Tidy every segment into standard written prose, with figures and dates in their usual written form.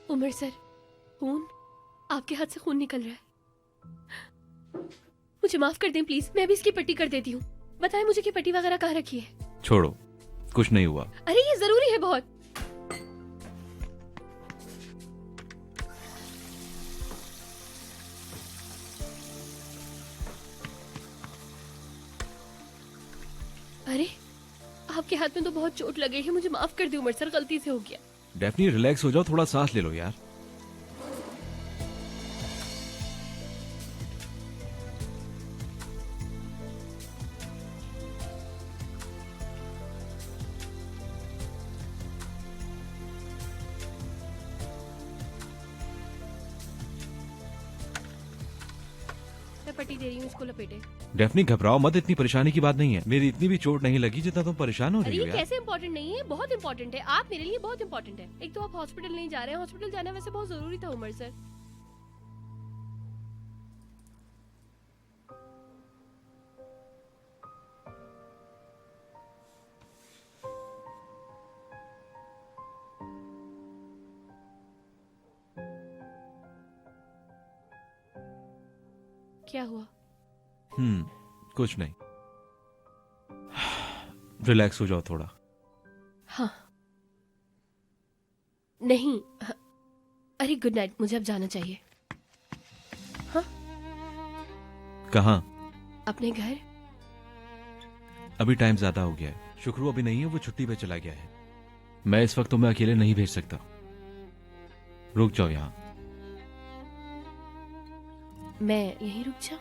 Umar sir, खून, आपके हाथ से खून निकल रहा है। मुझे माफ कर दें प्लीज, मैं भी इसकी पट्टी कर देती हूँ। बताएं मुझे कि पट्टी वगैरह कहाँ रखी है। छोड़ो, कुछ नहीं हुआ। अरे ये जरूरी है बहुत। अरे आपके हाथ में तो बहुत चोट लगी है, मुझे माफ कर दे उमर सर, गलती से हो गया। डेफनी रिलैक्स हो जाओ, थोड़ा सांस ले लो यार। मैं पट्टी दे रही हूँ, इसको लपेटे। डेफनी घबराओ मत, इतनी परेशानी की बात नहीं है। मेरी इतनी भी चोट नहीं लगी जितना तुम परेशान हो अरे रही हो ये यार। कैसे इम्पोर्टेंट नहीं है, बहुत इम्पोर्टेंट है। आप मेरे लिए बहुत इम्पोर्टेंट है। एक तो आप हॉस्पिटल नहीं जा रहे हैं, हॉस्पिटल जाना वैसे बहुत जरूरी था उमर सर। क्या हुआ? कुछ नहीं। रिलैक्स हो जाओ थोड़ा। हाँ नहीं हाँ, अरे गुड नाइट, मुझे अब जाना चाहिए। हाँ कहाँ? अपने घर। अभी टाइम ज्यादा हो गया है। शुक्रू अभी नहीं है, वो छुट्टी पे चला गया है। मैं इस वक्त तुम्हें अकेले नहीं भेज सकता। रुक जाओ यहाँ। मैं यहीं रुक जाऊं?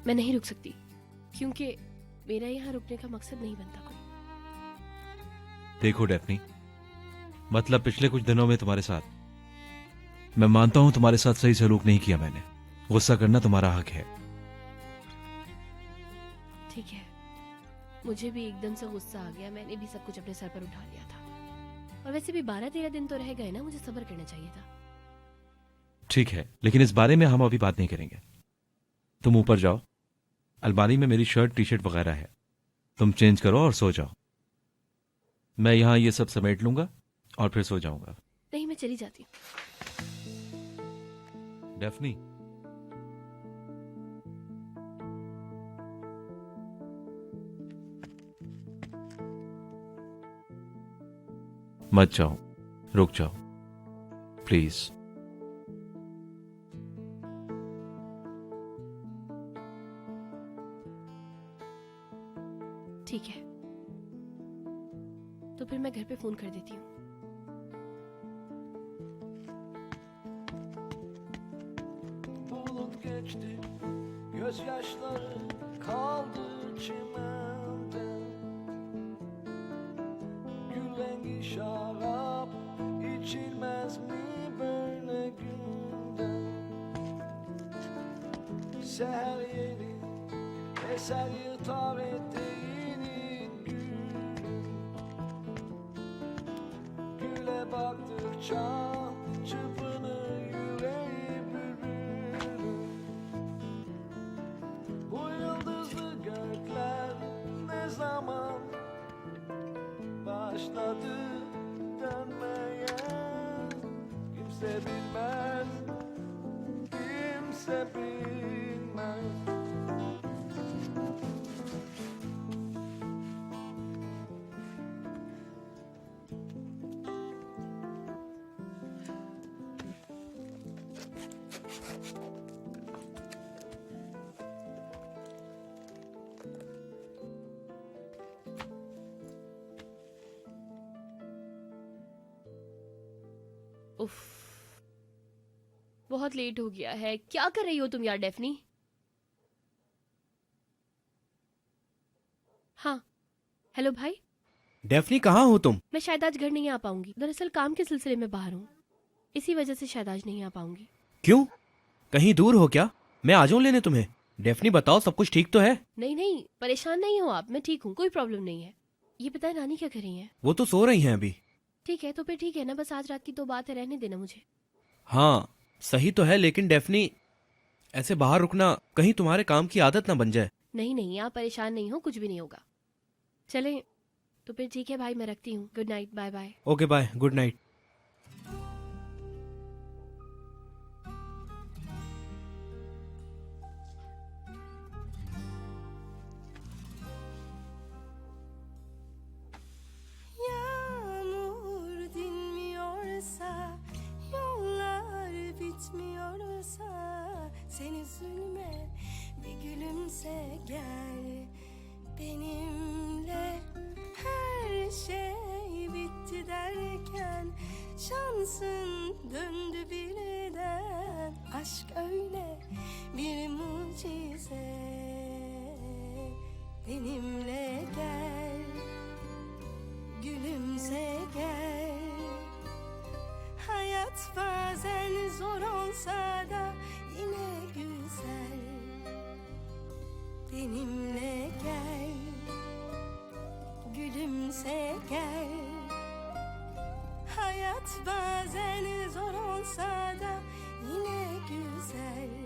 मैं नहीं रुक सकती, क्योंकि मेरा यहाँ रुकने का मकसद नहीं बनता कोई। देखो डेफनी, मतलब पिछले कुछ दिनों में तुम्हारे साथ, मैं मानता हूं तुम्हारे साथ सही सलूक नहीं किया मैंने। गुस्सा करना तुम्हारा हक है। ठीक है, मुझे भी एकदम से गुस्सा आ गया। मैंने भी सब कुछ अपने सर पर उठा लिया था। और वैसे भी 12-13 दिन तो रह गए ना, मुझे सब्र करना चाहिए था। ठीक है, लेकिन इस बारे में हम अभी बात नहीं करेंगे। तुम ऊपर जाओ, अलमारी में मेरी शर्ट टी शर्ट वगैरह है, तुम चेंज करो और सो जाओ। मैं यहाँ ये सब समेट लूंगा और फिर सो जाऊंगा। नहीं, मैं चली जाती हूँ। डेफनी, मत जाओ, रुक जाओ प्लीज। ठीक है, तो फिर मैं घर पे फोन कर देती हूँ। Bulup geçti, gözyaşları kaldı çimende. Gül rengi şarap içilmez mi böyle günde? Seher yeni eser yırtar eteğini gülüm. Güle baktıkça çırpınır yüreği bülbülüm. Bu yıldızlı gökler ne zaman başladı dönmeye? Kimse bilmez, kimse bilmez. उफ, बहुत late हो गया है। क्या कर रही हो तुम यार डेफनी? हाँ हेलो भाई। डेफनी कहाँ हो तुम? मैं शायद आज घर नहीं आ पाऊंगी, दरअसल काम के सिलसिले में बाहर हूँ, इसी वजह से शायद आज नहीं आ पाऊंगी। क्यों? कहीं दूर हो क्या? मैं आ जाऊं लेने तुम्हें। डेफनी बताओ, सब कुछ ठीक तो है? नहीं नहीं, परेशान नहीं हो आप, मैं ठीक हूँ, कोई प्रॉब्लम नहीं है। ये बताए नानी क्या कर रही है? वो तो सो रही हैं अभी। ठीक है, तो फिर ठीक है ना, बस आज रात की तो बात है, रहने देना मुझे। हाँ सही तो है, लेकिन डेफनी ऐसे बाहर रुकना कहीं तुम्हारे काम की आदत ना बन जाए। नहीं नहीं, आप परेशान नहीं हो, कुछ भी नहीं होगा। चलें, तो फिर ठीक है भाई, मैं रखती हूँ। Good night, bye bye. Okay bye, good night. Yağmur dinmiyorsa, yollar bitmiyorsa, sen üzülme, bir gülümse gel benimle. Her şey bitti derken şansın döndü birden. Aşk öyle bir mucize, benimle gel. Gülümse gel. Hayat bazen zor olsa da yine güzel. Benimle gel. Gülümse gel. Hayat bazen zor olsa da yine güzel.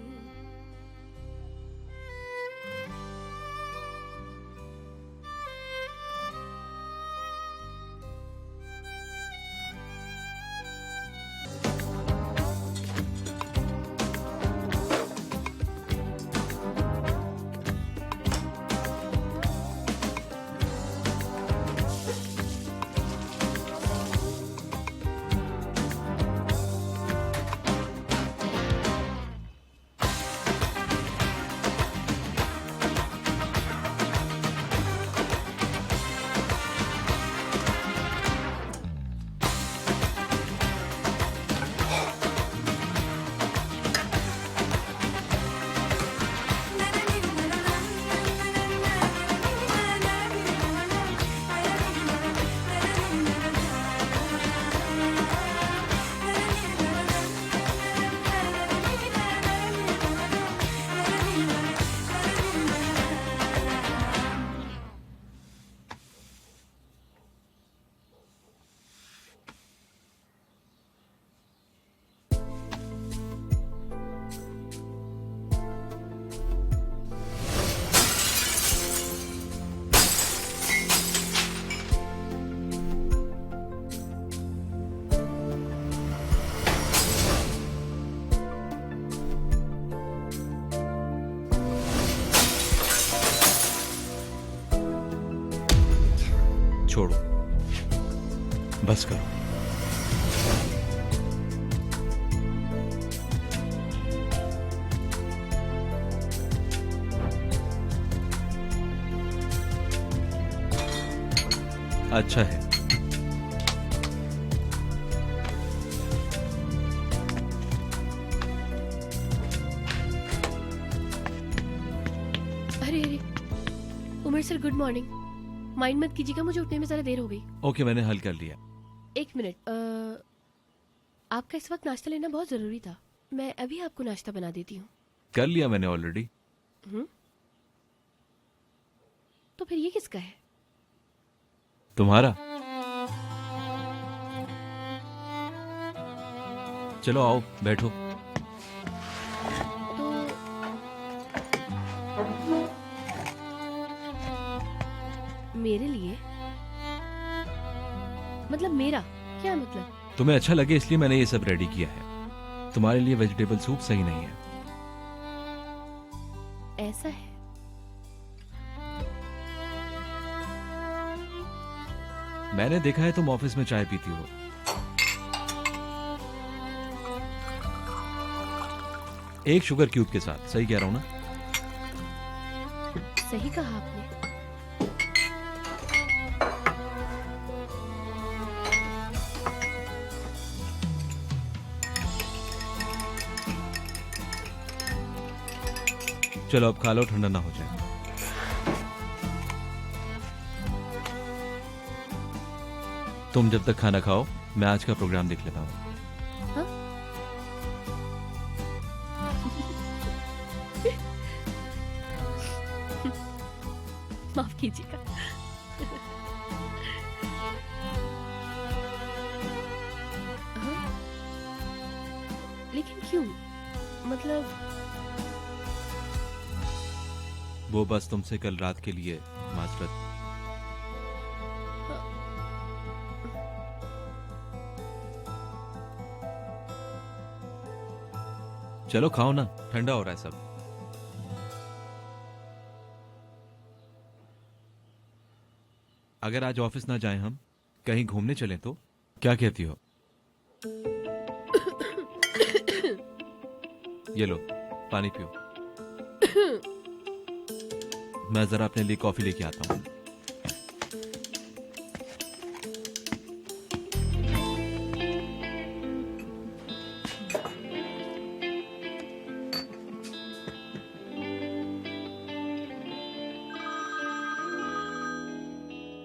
छोड़ो, बस करो। अच्छा है। अरे अरे Umar sir, good morning. Mind मत कीजिएगा, मुझे उठने में ज़रा देर हो गई। ओके, मैंने हल कर लिया। एक मिनट, आपका इस वक्त नाश्ता लेना बहुत ज़रूरी था। मैं अभी आपको नाश्ता बना देती हूँ। कर लिया मैंने ऑलरेडी। तो फिर ये किसका है? तुम्हारा। चलो आओ, बैठो। तो मेरे लिए? मतलब मेरा क्या मतलब? तुम्हें अच्छा लगे इसलिए मैंने ये सब रेडी किया है। तुम्हारे लिए वेजिटेबल सूप सही नहीं है। ऐसा है? मैंने देखा है तुम ऑफिस में चाय पीती हो। एक शुगर क्यूब के साथ। सही कह रहा हूं ना? सही कहा आपने। चलो अब खा लो, ठंडा ना हो जाए। तुम जब तक खाना खाओ मैं आज का प्रोग्राम देख लेता हूँ। हाँ? माफ कीजिएगा। हाँ? लेकिन क्यों? मतलब वो बस तुमसे कल रात के लिए माजरत। चलो खाओ ना, ठंडा हो रहा है सब। अगर आज ऑफिस ना जाएं हम, कहीं घूमने चलें तो क्या कहती हो? ये लो पानी पियो। मैं जरा अपने लिए कॉफी लेके आता हूं।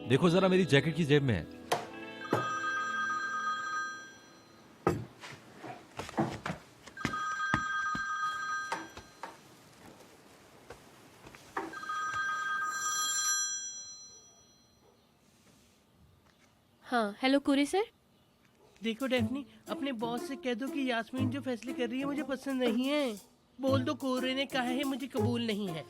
देखो जरा, मेरी जैकेट की जेब में है। हाँ हेलो कोरे सर। देखो डेफनी, अपने बॉस से कह दो कि यास्मीन जो फैसले कर रही है मुझे पसंद नहीं है। बोल दो कोरे ने कहा है मुझे कबूल नहीं है।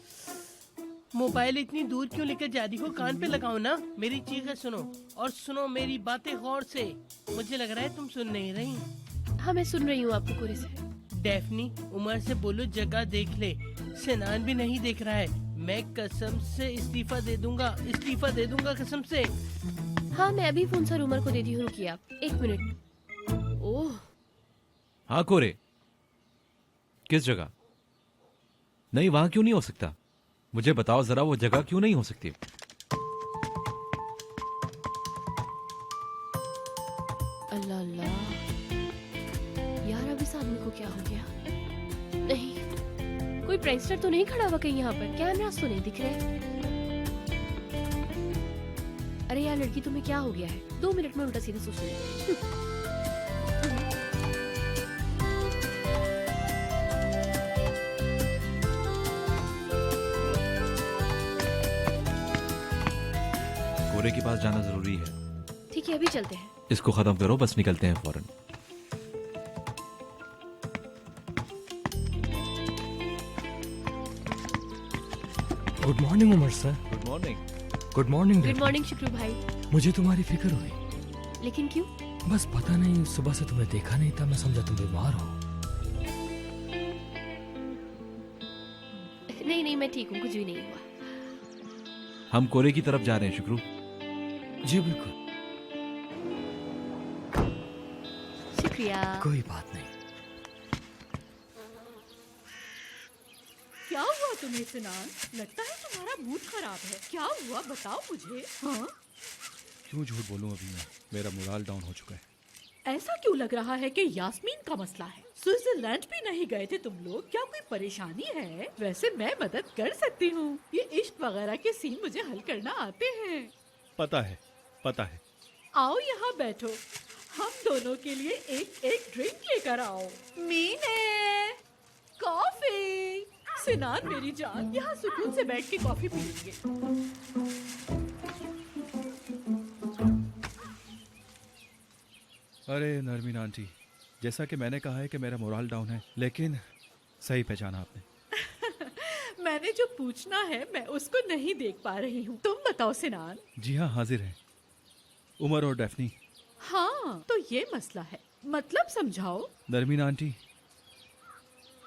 मोबाइल इतनी दूर क्यों लेकर जा रही हो? कान पे लगाओ ना। मेरी चीखें सुनो और सुनो मेरी बातें गौर से। मुझे लग रहा है तुम सुन नहीं रही। हाँ मैं सुन रही हूँ आपको कोरे सर। डेफनी, उमर से बोलो जगह देख ले। सिनान भी नहीं देख रहा है। मैं कसम से इस्तीफा दे दूंगा कसम से। हाँ मैं अभी फोन सर उमर को दे दी हूँ, रुकिए आप 1 मिनट। ओह हाँ कोरे, किस जगह? नहीं, वहां क्यों नहीं हो सकता? मुझे बताओ जरा, वो जगह क्यों नहीं हो सकती? अल्लाह अल्लाह, यार अब इस आदमी को क्या हो गया? नहीं, कोई प्रैंकस्टर तो नहीं खड़ा हुआ कहीं यहाँ पर? कैमरास तो नहीं दिख रहे। अरे यार लड़की, तुम्हें क्या हो गया है? 2 मिनट में उल्टा सीधा सोचने लगी। कोरे के पास जाना जरूरी है। ठीक है अभी चलते हैं। इसको खत्म करो, बस निकलते हैं फौरन। Good morning Umar sir. Good morning. Good morning good morning Shukru भाई। मुझे तुम्हारी फिक्र हुई। लेकिन क्यों? बस पता नहीं, सुबह से तुम्हें देखा नहीं था, मैं समझा तुम बीमार हो। नहीं नहीं मैं ठीक हूँ, कुछ भी नहीं हुआ। हम कोरे की तरफ जा रहे हैं शुक्रू। जी बिल्कुल, शुक्रिया। कोई बात नहीं। क्या हुआ तुम्हें सिनान? लगता है तुम्हारा मूड खराब है। क्या हुआ बताओ मुझे। हाँ क्यों झूठ बोलूं, अभी मेरा मोराल डाउन हो चुका है। ऐसा क्यों लग रहा है कि यास्मीन का मसला है? स्विट्जरलैंड भी नहीं गए थे तुम लोग, क्या कोई परेशानी है? वैसे मैं मदद कर सकती हूँ। ये इश्क वगैरह के सीन मुझे हल करना आते हैं। पता है। आओ यहाँ बैठो, हम दोनों के लिए एक एक ड्रिंक लेकर आओ। मीने, कॉफी। सिनान मेरी जान, यहाँ सुकून से बैठ के कॉफी पियेंगे। अरे नरमीन आंटी, जैसा कि मैंने कहा है कि मेरा मोराल डाउन है, लेकिन सही पहचाना आपने। मैंने जो पूछना है मैं उसको नहीं देख पा रही हूँ। तुम बताओ सिनान। जी हाँ, हाजिर है। उमर और डेफनी। हाँ तो ये मसला है, मतलब समझाओ। नरमीन आंटी,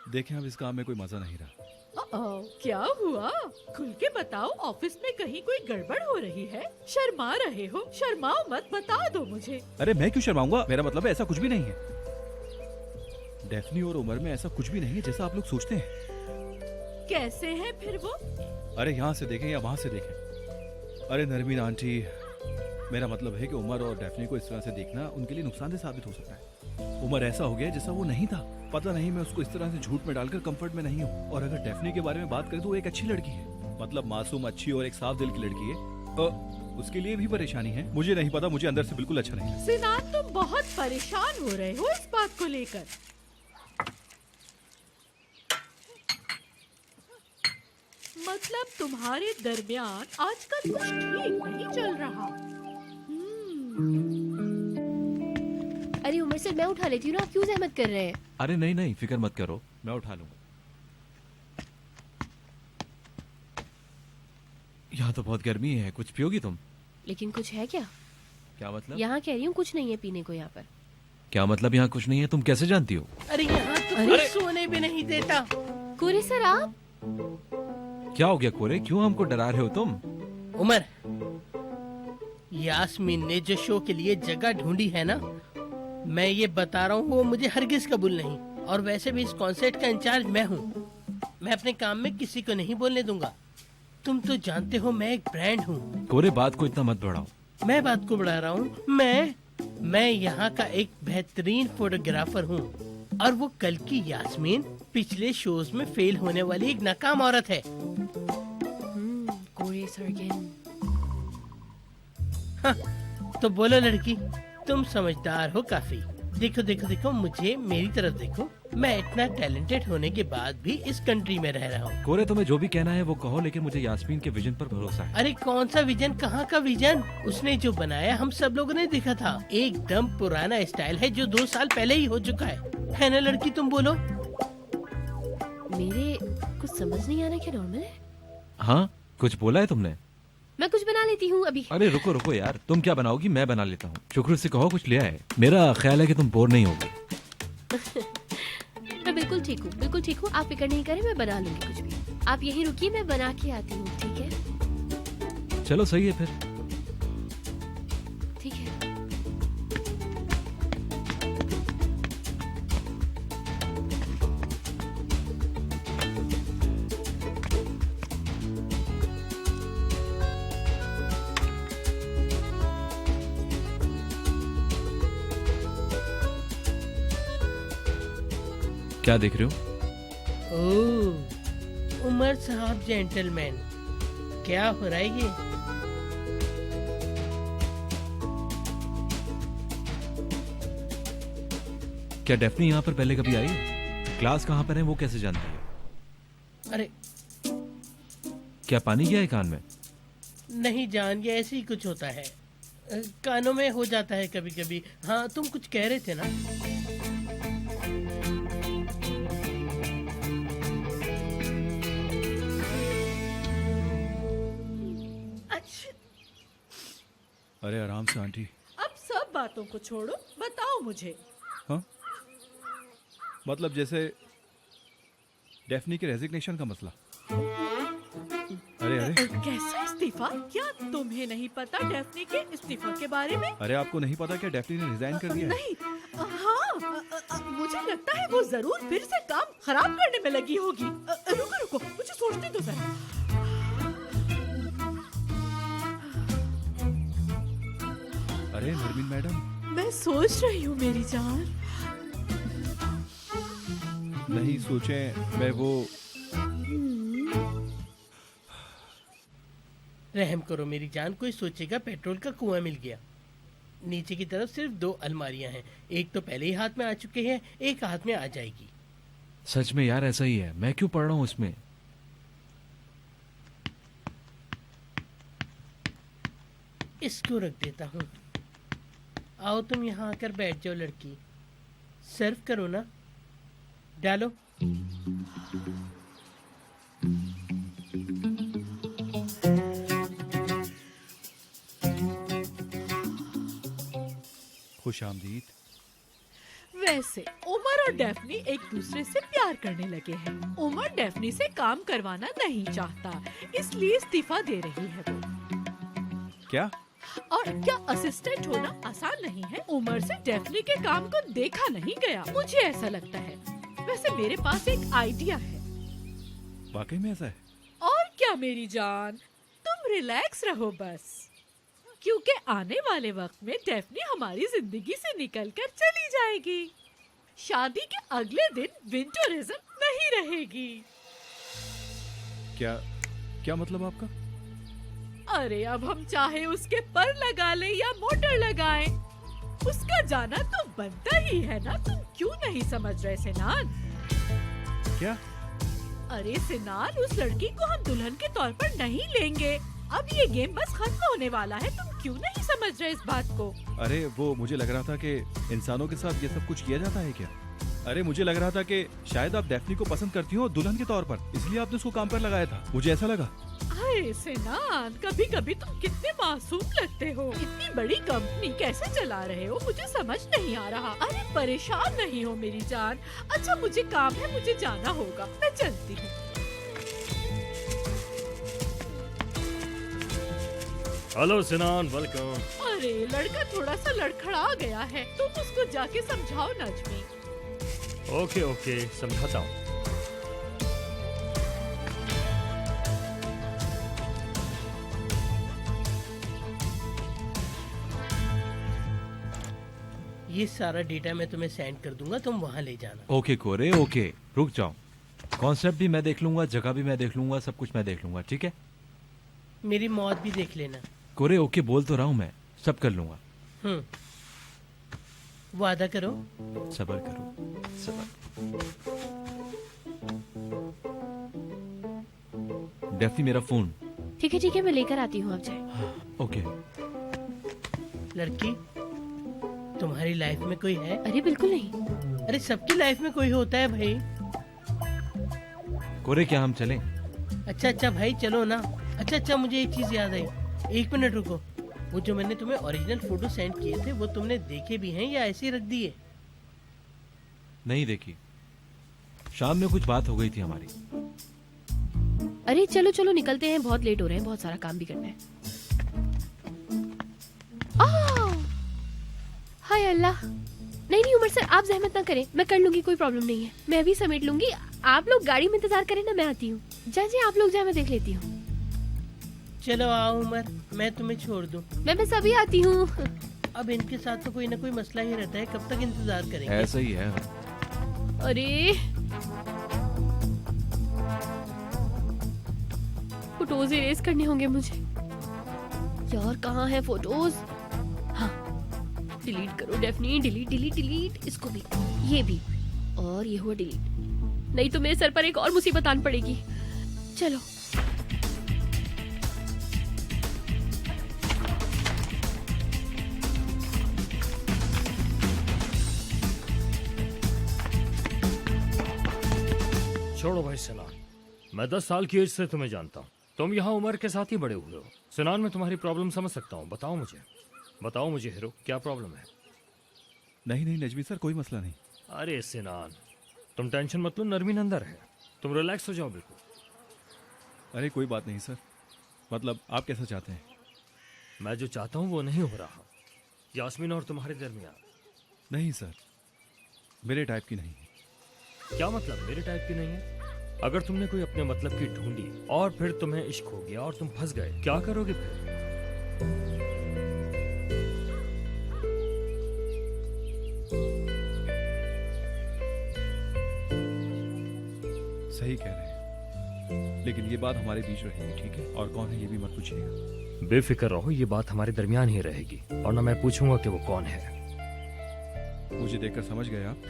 देखें अब इस काम में कोई मजा नहीं रहा। क्या हुआ? खुल के बताओ, ऑफिस में कहीं कोई गड़बड़ हो रही है? शर्मा रहे हो? शर्माओ मत, बता दो मुझे। अरे मैं क्यों शर्माऊंगा, मेरा मतलब है ऐसा कुछ भी नहीं है। डेफनी और उमर में ऐसा कुछ भी नहीं है जैसा आप लोग सोचते हैं। कैसे हैं फिर वो? अरे यहाँ से देखें या वहाँ से देखें। अरे नरमीन आंटी, मेरा मतलब है कि उमर और डेफनी को इस तरह से देखना उनके लिए नुकसानदेह साबित हो सकता है। उमर ऐसा हो गया जैसा वो नहीं था। पता नहीं, मैं उसको इस तरह से झूठ में डालकर कंफर्ट में नहीं हूँ। और अगर डेफनी के बारे में बात करें तो वो एक अच्छी लड़की है, मतलब मासूम, अच्छी और एक साफ दिल की लड़की है। उसके लिए भी परेशानी है। मुझे नहीं पता, मुझे अंदर से बिल्कुल अच्छा नहीं है। सिनान तुम बहुत परेशान हो रहे हो इस बात को लेकर। मतलब तुम्हारे दरमियान आजकल कुछ ठीक नहीं चल रहा। अरे उमर सर मैं उठा लेती हूँ ना, आप क्यों जहमत कर रहे हैं? अरे नहीं नहीं, फिक्र मत करो, मैं उठा लूंगा। यहाँ तो बहुत गर्मी है, कुछ पियोगी तुम? लेकिन कुछ है क्या? क्या मतलब? यहाँ कह रही हूँ कुछ नहीं है पीने को यहाँ पर। क्या मतलब यहाँ कुछ नहीं है? तुम कैसे जानती हो? अरे यहाँ तो अरे सोने भी नहीं देता। कोरे सर आप? क्या हो गया कोरे, क्यों हमको डरा रहे हो तुम? उमर, यास्मीन ने जो शो के लिए जगह ढूंढी है ना, मैं ये बता रहा हूँ वो मुझे हरगिज कबूल नहीं। और वैसे भी इस कॉन्सर्ट का इंचार्ज मैं हूँ। मैं अपने काम में किसी को नहीं बोलने दूंगा। तुम तो जानते हो मैं एक ब्रांड हूँ। कोरे बात को इतना मत बढ़ाओ। मैं बात को बढ़ा रहा हूँ। मैं यहाँ का एक बेहतरीन फोटोग्राफर हूँ। और वो कल की यास्मीन पिछले शोज में फेल होने वाली एक नाकाम औरत है। कोरे सर अगेन। हाँ, तो बोलो लड़की, तुम समझदार हो काफी। देखो देखो देखो, मुझे मेरी तरफ देखो। मैं इतना टैलेंटेड होने के बाद भी इस कंट्री में रह रहा हूँ। कोरे तुम्हें जो भी कहना है वो कहो, लेकिन मुझे यास्मीन के विजन पर भरोसा है। अरे कौन सा विजन, कहाँ का विजन? उसने जो बनाया हम सब लोगों ने देखा था। एकदम पुराना स्टाइल है जो 2 साल पहले ही हो चुका है ना लड़की? तुम बोलो। मेरे कुछ समझ नहीं आ रहा, क्या नॉर्मल है? हाँ, कुछ बोला है तुमने? मैं कुछ बना लेती हूँ अभी। अरे रुको रुको यार, तुम क्या बनाओगी, मैं बना लेता हूँ। शुक्र से कहो कुछ लिया है। मेरा ख्याल है कि तुम बोर नहीं होगी। मैं बिल्कुल ठीक हूँ, बिल्कुल ठीक हूँ। आप फिक्र नहीं करें, मैं बना लूंगी कुछ भी। आप यहीं रुकिए, मैं बना के आती हूँ, ठीक है? चलो सही है फिर। ठीक है। क्या देख रहे हो? ओह, उमर साहब जेंटलमैन, क्या हो रहा है ये? क्या डेफनी यहाँ पर पहले कभी आई है? क्लास कहाँ पर है वो कैसे जानती है? अरे क्या पानी गया है कान में? नहीं जान, ये ऐसे ही कुछ होता है। कानों में हो जाता है कभी कभी। हाँ, तुम कुछ कह रहे थे ना? अच्छा, अरे आराम से आंटी। अब सब बातों को छोड़ो, बताओ मुझे। हाँ, मतलब जैसे डेफनी के रेजिग्नेशन का मसला। अरे अरे कैसा इस्तीफा? क्या तुम्हें नहीं पता डेफनी के इस्तीफा के बारे में? अरे आपको नहीं पता क्या डेफनी ने रिजाइन कर दिया है? नहीं, हाँ, मुझे लगता है वो जरूर फिर से काम खराब करने में लगी होगी। रुको रुको, मुझे सोचने दो जरा। अरे नरमीन मैडम, मैं सोच रही हूँ मेरी जान। नहीं सोचे, मैं वो रहम करो मेरी जान, कोई सोचेगा पेट्रोल का कुआं मिल गया। नीचे की तरफ सिर्फ 2 अलमारियां हैं। एक तो पहले ही हाथ में आ चुके हैं, एक हाथ में आ जाएगी। सच में यार ऐसा ही है, मैं क्यों पढ़ रहा हूँ इसमें? इसको रख देता हूँ। आओ तुम यहाँ आकर बैठ जाओ लड़की। सर्व करो ना, डालो। खुश आमदीद। वैसे उमर और डेफनी एक दूसरे से प्यार करने लगे हैं। उमर डेफनी से काम करवाना नहीं चाहता, इसलिए इस्तीफा दे रही है वो। क्या? और क्या असिस्टेंट होना आसान नहीं है? उमर से डेफनी के काम को देखा नहीं गया, मुझे ऐसा लगता है। वैसे मेरे पास एक आइडिया है। वाकई में ऐसा है? और क्या मेरी जान, तुम रिलैक्स रहो बस, क्योंकि आने वाले वक्त में डेफनी हमारी जिंदगी से निकलकर चली जाएगी। शादी के अगले दिन विंटरिज्म नहीं रहेगी। क्या क्या मतलब आपका? अरे अब हम चाहे उसके पर लगा ले या मोटर लगाएं, उसका जाना तो बनता ही है ना। तुम क्यों नहीं समझ रहे सिनान? क्या? अरे सिनान, उस लड़की को हम दुल्हन के तौर पर नहीं लेंगे। अब ये गेम बस खत्म होने वाला है। तुम क्यों नहीं समझ रहे इस बात को? अरे वो मुझे लग रहा था कि इंसानों के साथ ये सब कुछ किया जाता है क्या? अरे मुझे लग रहा था कि शायद आप डेफनी को पसंद करती हो दुल्हन के तौर पर, इसलिए आपने उसको काम पर लगाया था। मुझे ऐसा लगा। हाय सिनान, कभी कभी तुम कितने मासूम लगते हो। इतनी बड़ी कंपनी कैसे चला रहे हो मुझे समझ नहीं आ रहा। अरे परेशान नहीं हो मेरी जान। अच्छा मुझे काम है, मुझे जाना होगा, मैं चलती हूँ। Hello Sinan, welcome. अरे लड़का थोड़ा सा लड़खड़ा गया है, तुम उसको जाके समझाओ नजमी। ओके ओके, समझाता हूँ। ये सारा डेटा मैं तुम्हें सेंड कर दूंगा, तुम वहाँ ले जाना। ओके कोरे, ओके, रुक जाओ। कॉन्सेप्ट भी मैं देख लूंगा, जगह भी मैं देख लूंगा, सब कुछ मैं देख लूंगा, ठीक है? मेरी मौत भी देख लेना। कोरे ओके बोल तो रहा हूँ मैं, सब कर लूंगा। वादा करो। सबर करो, सबर। डेफनी मेरा फोन। ठीक है मैं लेकर आती हूँ, आप जाए। ओके। लड़की तुम्हारी लाइफ में कोई है? अरे बिल्कुल नहीं। अरे सबकी लाइफ में कोई होता है भाई। कोरे क्या हम चलें? अच्छा भाई चलो ना। अच्छा मुझे एक चीज याद आई, 1 मिनट रुको। वो जो मैंने तुम्हें ओरिजिनल फोटो सेंड किए थे वो तुमने देखे भी हैं या ऐसे ही रख दिए? नहीं देखी, शाम में कुछ बात हो गई थी हमारी। अरे चलो निकलते हैं, बहुत लेट हो रहे हैं, बहुत सारा काम भी करना है। हाय अल्लाह। नहीं उमर सर, आप जहमत ना करें, मैं कर लूंगी, कोई प्रॉब्लम नहीं है, मैं भी समेट लूंगी। आप लोग गाड़ी में इंतजार करें ना, मैं आती हूँ। जी आप लोग जाए, मैं देख लेती हूँ। चलो आओ उमर, मैं तुम्हें छोड़ दूं। मैं बस अभी आती हूँ। अब इनके साथ तो कोई ना कोई मसला ही रहता है, कब तक इंतजार करेंगे? ऐसा ही है। अरे फोटोज इरेज करने होंगे मुझे यार। कहाँ है फोटोज? हाँ, डिलीट करो डेफनी, डिलीट। इसको भी, ये भी, और ये हुआ डिलीट। नहीं तो मेरे सर पर एक और मुसीबत आन पड़ेगी। चलो छोड़ो भाई सिनान, मैं 10 साल की एज से तुम्हें जानता हूँ। तुम यहाँ उमर के साथ ही बड़े हुए हो। सिनान, मैं तुम्हारी प्रॉब्लम समझ सकता हूँ। बताओ मुझे हीरो, क्या प्रॉब्लम है? नहीं नजमी सर, कोई मसला नहीं। अरे सिनान, तुम टेंशन मत लो, नरमीन अंदर है, तुम रिलैक्स हो जाओ बिल्कुल। अरे कोई बात नहीं सर, मतलब आप कैसा चाहते हैं? मैं जो चाहता हूँ वो नहीं हो रहा। यास्मीन और तुम्हारे दरमियान। नहीं सर, मेरे टाइप की नहीं। क्या मतलब मेरे टाइप की नहीं है? अगर तुमने कोई अपने मतलब की ढूंढी और फिर तुम्हें इश्क हो गया और तुम फंस गए, क्या करोगे फिर? सही कह रहे हैं, लेकिन ये बात हमारे बीच रहेगी, ठीक है? और कौन है ये भी मत पूछिएगा। बेफिक्र रहो, ये बात हमारे दरमियान ही रहेगी, और ना मैं पूछूंगा कि वो कौन है। मुझे देखकर समझ गए आप?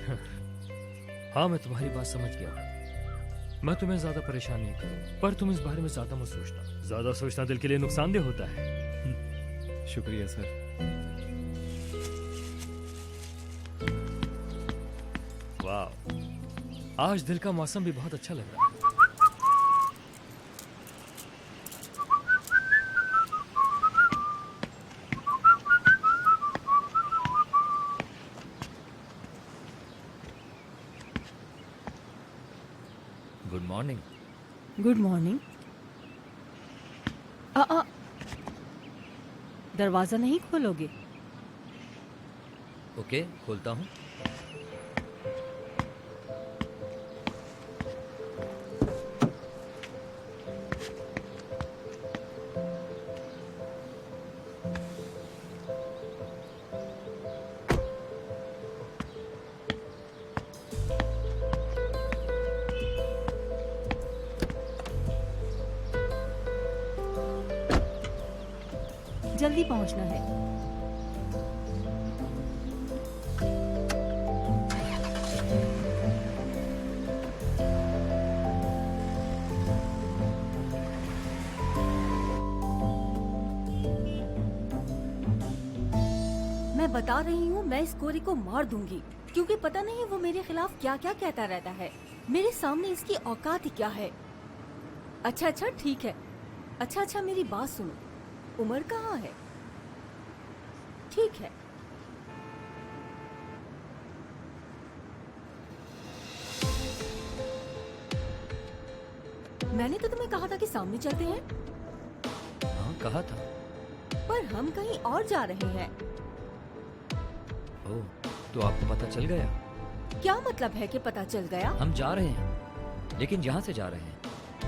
हाँ, मैं तुम्हारी बात समझ गया। मैं तुम्हें ज्यादा परेशान नहीं करूँ, पर तुम इस बारे में ज्यादा मत सोचना। ज्यादा सोचना दिल के लिए नुकसानदेह होता है। शुक्रिया सर। वाह, आज दिल का मौसम भी बहुत अच्छा लग रहा है। Good morning. Good morning. दरवाजा नहीं खोलोगे? ओके, खोलता हूँ। जल्दी पहुंचना है। मैं बता रही हूँ, मैं इस गोरी को मार दूंगी, क्योंकि पता नहीं वो मेरे खिलाफ क्या क्या कहता रहता है। मेरे सामने इसकी औकात ही क्या है। अच्छा ठीक है, अच्छा मेरी बात सुनो, उमर कहाँ है? ठीक है, मैंने तो तुम्हें कहा था कि सामने चलते हैं, हाँ कहा था। पर हम कहीं और जा रहे हैं। ओह, तो आपको पता चल गया? क्या मतलब है कि पता चल गया? हम जा रहे हैं, लेकिन जहाँ से जा रहे हैं।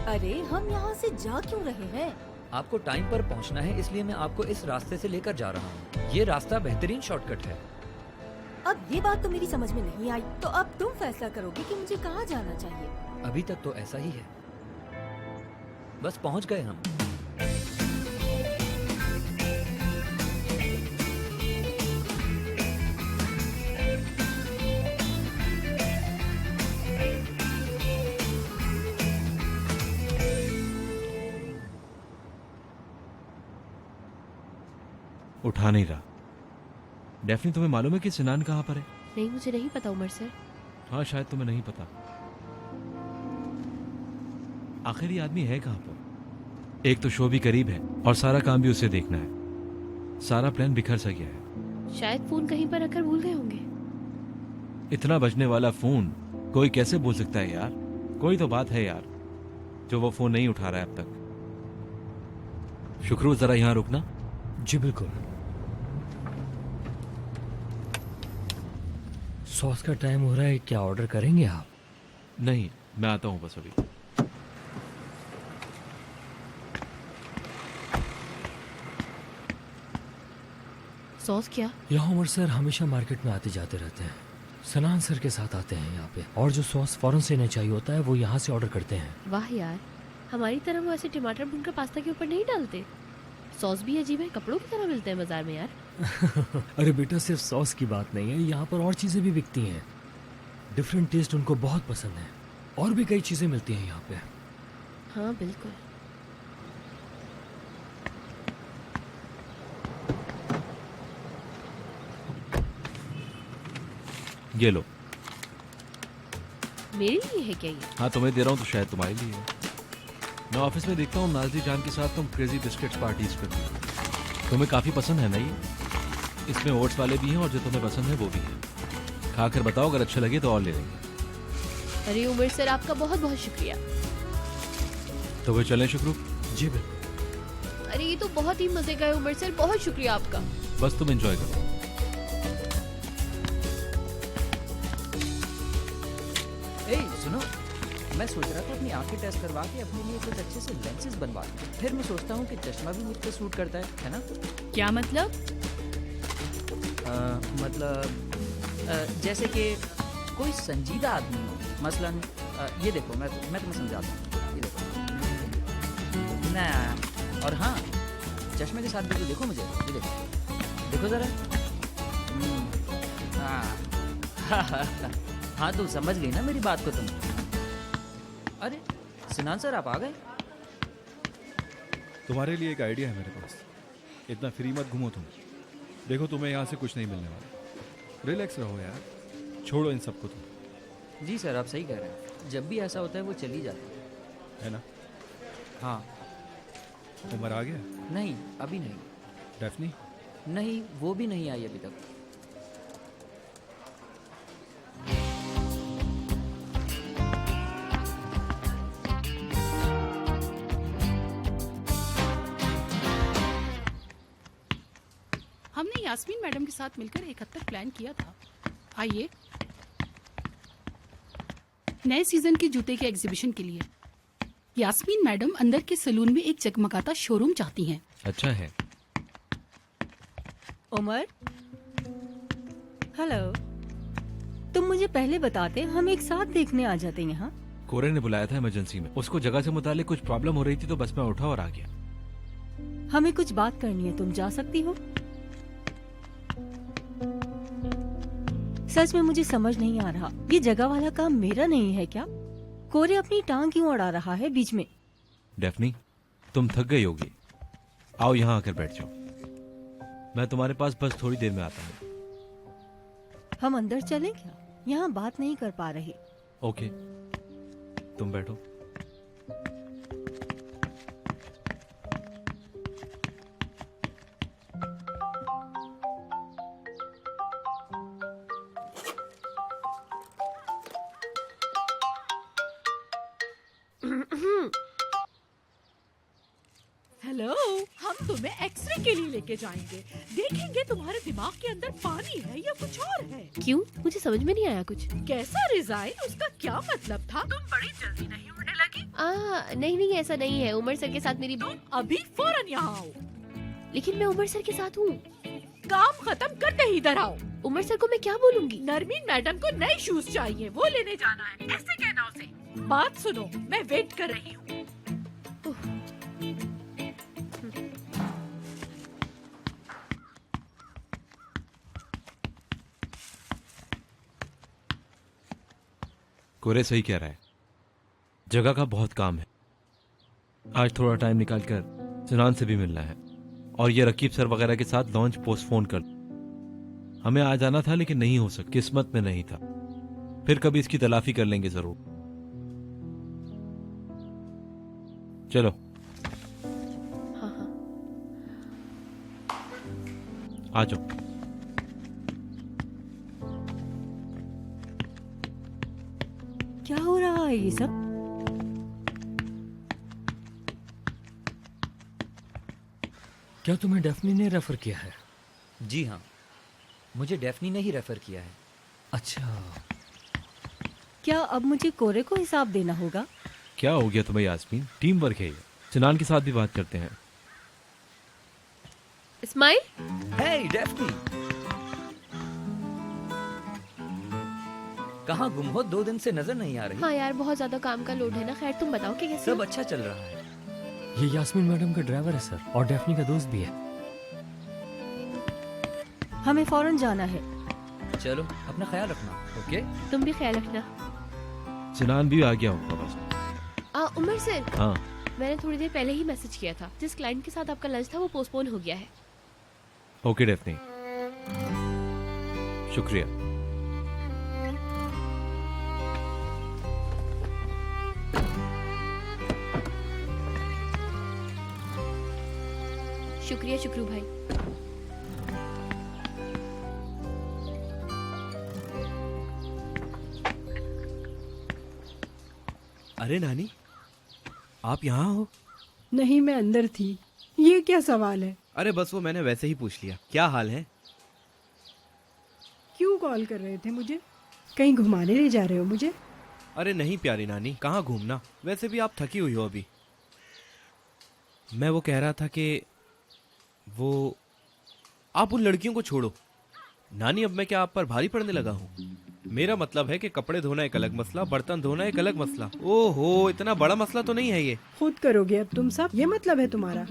अरे हम यहाँ से जा क्यों रहे हैं? आपको टाइम पर पहुँचना है, इसलिए मैं आपको इस रास्ते से लेकर जा रहा हूँ। ये रास्ता बेहतरीन शॉर्टकट है। अब ये बात तो मेरी समझ में नहीं आई, तो अब तुम फैसला करोगे कि मुझे कहाँ जाना चाहिए। अभी तक तो ऐसा ही है, बस पहुँच गए हम। उठा नहीं रहा। डेफनी, तुम्हें मालूम है कि सिनान कहाँ पर है? नहीं, मुझे नहीं पता उमर सर। हाँ, शायद तुम्हें नहीं पता। आखिर ये आदमी है कहाँ पर? एक तो शो भी करीब है और सारा काम भी उसे देखना है। सारा प्लान बिखर सा गया है। शायद फोन कहीं पर रखकर भूल गए होंगे। इतना बजने वाला फोन कोई कैसे भूल सकता है यार? कोई तो बात है यार, जो वो फोन नहीं उठा रहा है अब तक। शुक्रू, जरा यहाँ रुकना। जी बिल्कुल। सॉस का टाइम हो रहा है, क्या ऑर्डर करेंगे आप? नहीं, मैं आता हूँ बस अभी। सॉस क्या? यहाँ उमर सर हमेशा मार्केट में आते जाते रहते हैं। सनान सर के साथ आते हैं यहाँ पे, और जो सॉस फौरन से नहीं चाहिए होता है वो यहाँ से ऑर्डर करते हैं। वाह यार, हमारी तरह वो ऐसे टमाटर भूनकर पास्ता के ऊपर नहीं डालते। सॉस भी अजीब है, कपड़ों की तरह मिलते हैं बाजार में यार। अरे बेटा, सिर्फ सॉस की बात नहीं है, यहाँ पर और चीजें भी बिकती हैं। डिफरेंट टेस्ट उनको बहुत पसंद है, और भी कई चीजें मिलती हैं यहाँ पे। हाँ बिल्कुल। ये लो। मेरे लिए है क्या ये? हाँ, तुम्हें दे रहा हूँ तो शायद तुम्हारे लिए है। मैं ऑफिस में देखता हूँ नाज़ी जान के साथ तुम क्रेजी बिस्किट्स पार्टीज करती हो। तुम्हें काफी पसंद है ना ये? इसमें ओट्स वाले भी हैं और जो तुम्हें पसंद है वो भी है। खाकर बताओ, अगर अच्छे लगे तो और ले लेंगे। अरे उमर सर, आपका बहुत बहुत शुक्रिया। तो वे चलें शुक्रू? जी बिल्कुल। अरे ये तो बहुत ही मजे का है उमर सर, बहुत शुक्रिया आपका। बस तुम एंजॉय करो। ए सुनो, मैं सोच रहा था अपनी आंखें टेस्ट करवा के अपने लिए कुछ अच्छे से लेंसेज बनवा लूं। फिर मैं सोचता हूँ कि चश्मा भी मुझ पे सूट करता है ना? क्या मतलब? जैसे कि कोई संजीदा आदमी हो, मसलन ये देखो, मैं तुम्हें समझाता हूँ। ये देखो ना, और हाँ, चश्मे के साथ भी तो देखो मुझे, ये देखो ज़रा। हाँ हाँ, तो समझ गई ना मेरी बात को तुम? अरे सिनान सर, आप आ गए? तुम्हारे लिए एक आइडिया है मेरे पास। इतना फ्री मत घूमो तुम। देखो, तुम्हें यहाँ से कुछ नहीं मिलने वाला। रिलैक्स रहो यार, छोड़ो इन सबको तुम। जी सर, आप सही कह रहे हैं। जब भी ऐसा होता है वो चली जाती है ना? हाँ। उमर आ गया? नहीं, अभी नहीं। डेफनी? नहीं, वो भी नहीं आई अभी तक। हमने यास्मीन मैडम के साथ मिलकर एक हद तक प्लान किया था। आइए, नए सीजन के जूते के एग्जीबिशन के लिए यास्मीन मैडम अंदर के सलून में एक जगमगाता शोरूम चाहती हैं। अच्छा है। उमर, हेलो। तुम मुझे पहले बताते, हम एक साथ देखने आ जाते यहाँ। कोरे ने बुलाया था इमरजेंसी में। उसको जगह से मुतालिक कुछ प्रॉब्लम हो रही थी, तो बस मैं उठा और आ गया। हमें कुछ बात करनी है, तुम जा सकती हो? सच में मुझे समझ नहीं आ रहा, ये जगह वाला काम मेरा नहीं है क्या? कोरे अपनी टांग क्यों अड़ा रहा है बीच में? डेफनी, तुम थक गई होगी। आओ यहाँ आकर बैठ जाओ। मैं तुम्हारे पास बस थोड़ी देर में आता हूँ। हम अंदर चलें क्या? यहाँ बात नहीं कर पा रहे। ओके, तुम बैठो। हेलो, हम तुम्हें एक्सरे के लिए लेके जाएंगे। देखेंगे तुम्हारे दिमाग के अंदर पानी है या कुछ और है। क्यों? मुझे समझ में नहीं आया कुछ। कैसा रिजाइन, उसका क्या मतलब था? तुम बड़ी जल्दी नहीं उड़ने लगी? नहीं नहीं, ऐसा नहीं है। उमर सर के साथ मेरी तुम अभी फौरन यहाँ आओ। लेकिन मैं उमर सर के साथ हूँ। काम खत्म करते ही इधर आओ। उमर सर को मैं क्या बोलूंगी? नरमीन मैडम को नए शूज चाहिए, वो लेने जाना है। ऐसे कहना उसे। बात सुनो, मैं वेट कर रही हूँ। कोरे सही कह रहा है, जगह का बहुत काम है। आज थोड़ा टाइम निकाल कर सिनान से भी मिलना है, और ये रकीब सर वगैरह के साथ लॉन्च पोस्टपोन कर। हमें आ जाना था लेकिन नहीं हो सका, किस्मत में नहीं था। फिर कभी इसकी तलाफी कर लेंगे जरूर। चलो। हाँ हाँ। आ जाओ। क्या हो रहा है ये सब? क्या तुम्हें डेफनी ने रेफर किया है? जी हाँ, मुझे डेफनी ने ही रेफर किया है। अच्छा, क्या अब मुझे कोरे को हिसाब देना होगा? क्या हो गया तुम्हें यास्मीन? टीम वर्क है ये। सिनान के साथ भी बात करते हैं। इस्माइल, हे डेफनी, कहाँ गुम हो? 2 दिन से नजर नहीं आ रही। हाँ यार, बहुत ज्यादा काम का लोड है ना। खैर तुम बताओ कि कैसे सब हो? अच्छा चल रहा है। ये यास्मीन मैडम का ड्राइवर है सर, और डेफनी का दोस्त भी है। हमें फौरन जाना है। चलो, अपना ख्याल रखना। ओके, तुम भी ख्याल रखना। सिनान भी आ गया होगा बस। उमर सर, हाँ, मैंने थोड़ी देर पहले ही मैसेज किया था। जिस क्लाइंट के साथ आपका लंच था वो पोस्टपोन हो गया है। ओके डेफनी, शुक्रिया। शुक्रिया शुक्रू भाई। अरे नानी, आप यहाँ हो? नहीं, मैं अंदर थी। ये क्या सवाल है? अरे बस वो मैंने वैसे ही पूछ लिया। क्या हाल है? क्यों कॉल कर रहे थे मुझे? कहीं घुमाने ले जा रहे हो मुझे? अरे नहीं प्यारी नानी, कहाँ घूमना। वैसे भी आप थकी हुई हो अभी। मैं वो कह रहा था कि वो आप उन लड़कियों को छोड़ो। नानी, अब मैं क्या आप पर भारी पड़ने लगा हूँ? मेरा मतलब है कि कपड़े धोना एक अलग मसला, बर्तन धोना एक अलग मसला। ओहो, इतना बड़ा मसला तो नहीं है ये। खुद करोगे अब तुम सब? ये मतलब है तुम्हारा?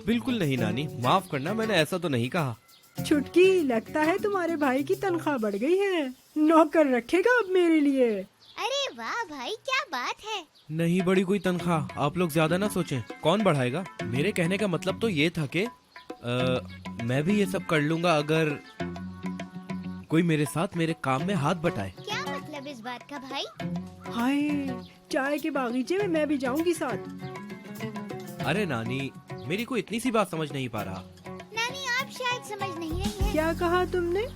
बिल्कुल नहीं नानी, माफ करना, मैंने ऐसा तो नहीं कहा। छुटकी, लगता है तुम्हारे भाई की तनख्वाह बढ़ गई है। नौकर रखेगा अब मेरे लिए। अरे वाह भाई, क्या बात है। नहीं बड़ी कोई तनख्वाह, आप लोग ज्यादा ना सोचें। कौन बढ़ाएगा? मेरे कहने का मतलब तो ये था कि मैं भी ये सब कर लूंगा अगर कोई मेरे साथ मेरे काम में हाथ बटाए। क्या मतलब इस बात का भाई? हाय, चाय के बागीचे में मैं भी जाऊंगी साथ। अरे नानी, मेरी कोई इतनी सी बात समझ नहीं पा रहा। नानी, आप शायद समझ नहीं रही हैं। क्या कहा तुमने?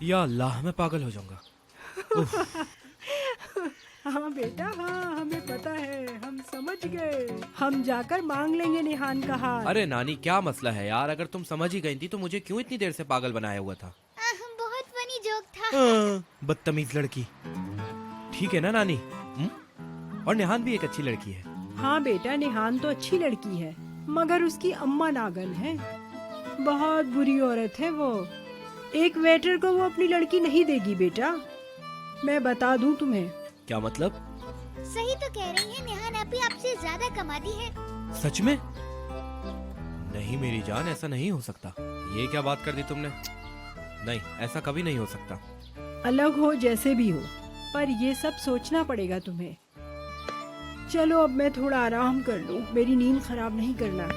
या अल्लाह, मैं पागल हो जाऊंगा। हाँ बेटा, हाँ, हमें पता है, हम समझ गए। हम जाकर मांग लेंगे निहान का हाथ। अरे नानी, क्या मसला है यार? अगर तुम समझ ही गई थी तो मुझे क्यों इतनी देर से पागल बनाया हुआ था? बहुत फनी जोक था। बदतमीज लड़की। ठीक है ना नानी? और निहान भी एक अच्छी लड़की है। हाँ बेटा, निहान तो अच्छी लड़की है, मगर उसकी अम्मा नागन है। बहुत बुरी औरत है वो। एक वेटर को वो अपनी लड़की नहीं देगी बेटा, मैं बता दूं तुम्हें। क्या मतलब? सही तो कह रही है निहान, आपी आपसे ज्यादा कमाती है। सच में? नहीं मेरी जान, ऐसा नहीं हो सकता। ये क्या बात कर दी तुमने? नहीं, ऐसा कभी नहीं हो सकता। अलग हो जैसे भी हो, पर ये सब सोचना पड़ेगा तुम्हें। चलो अब मैं थोड़ा आराम कर लूं, मेरी नींद खराब नहीं करना।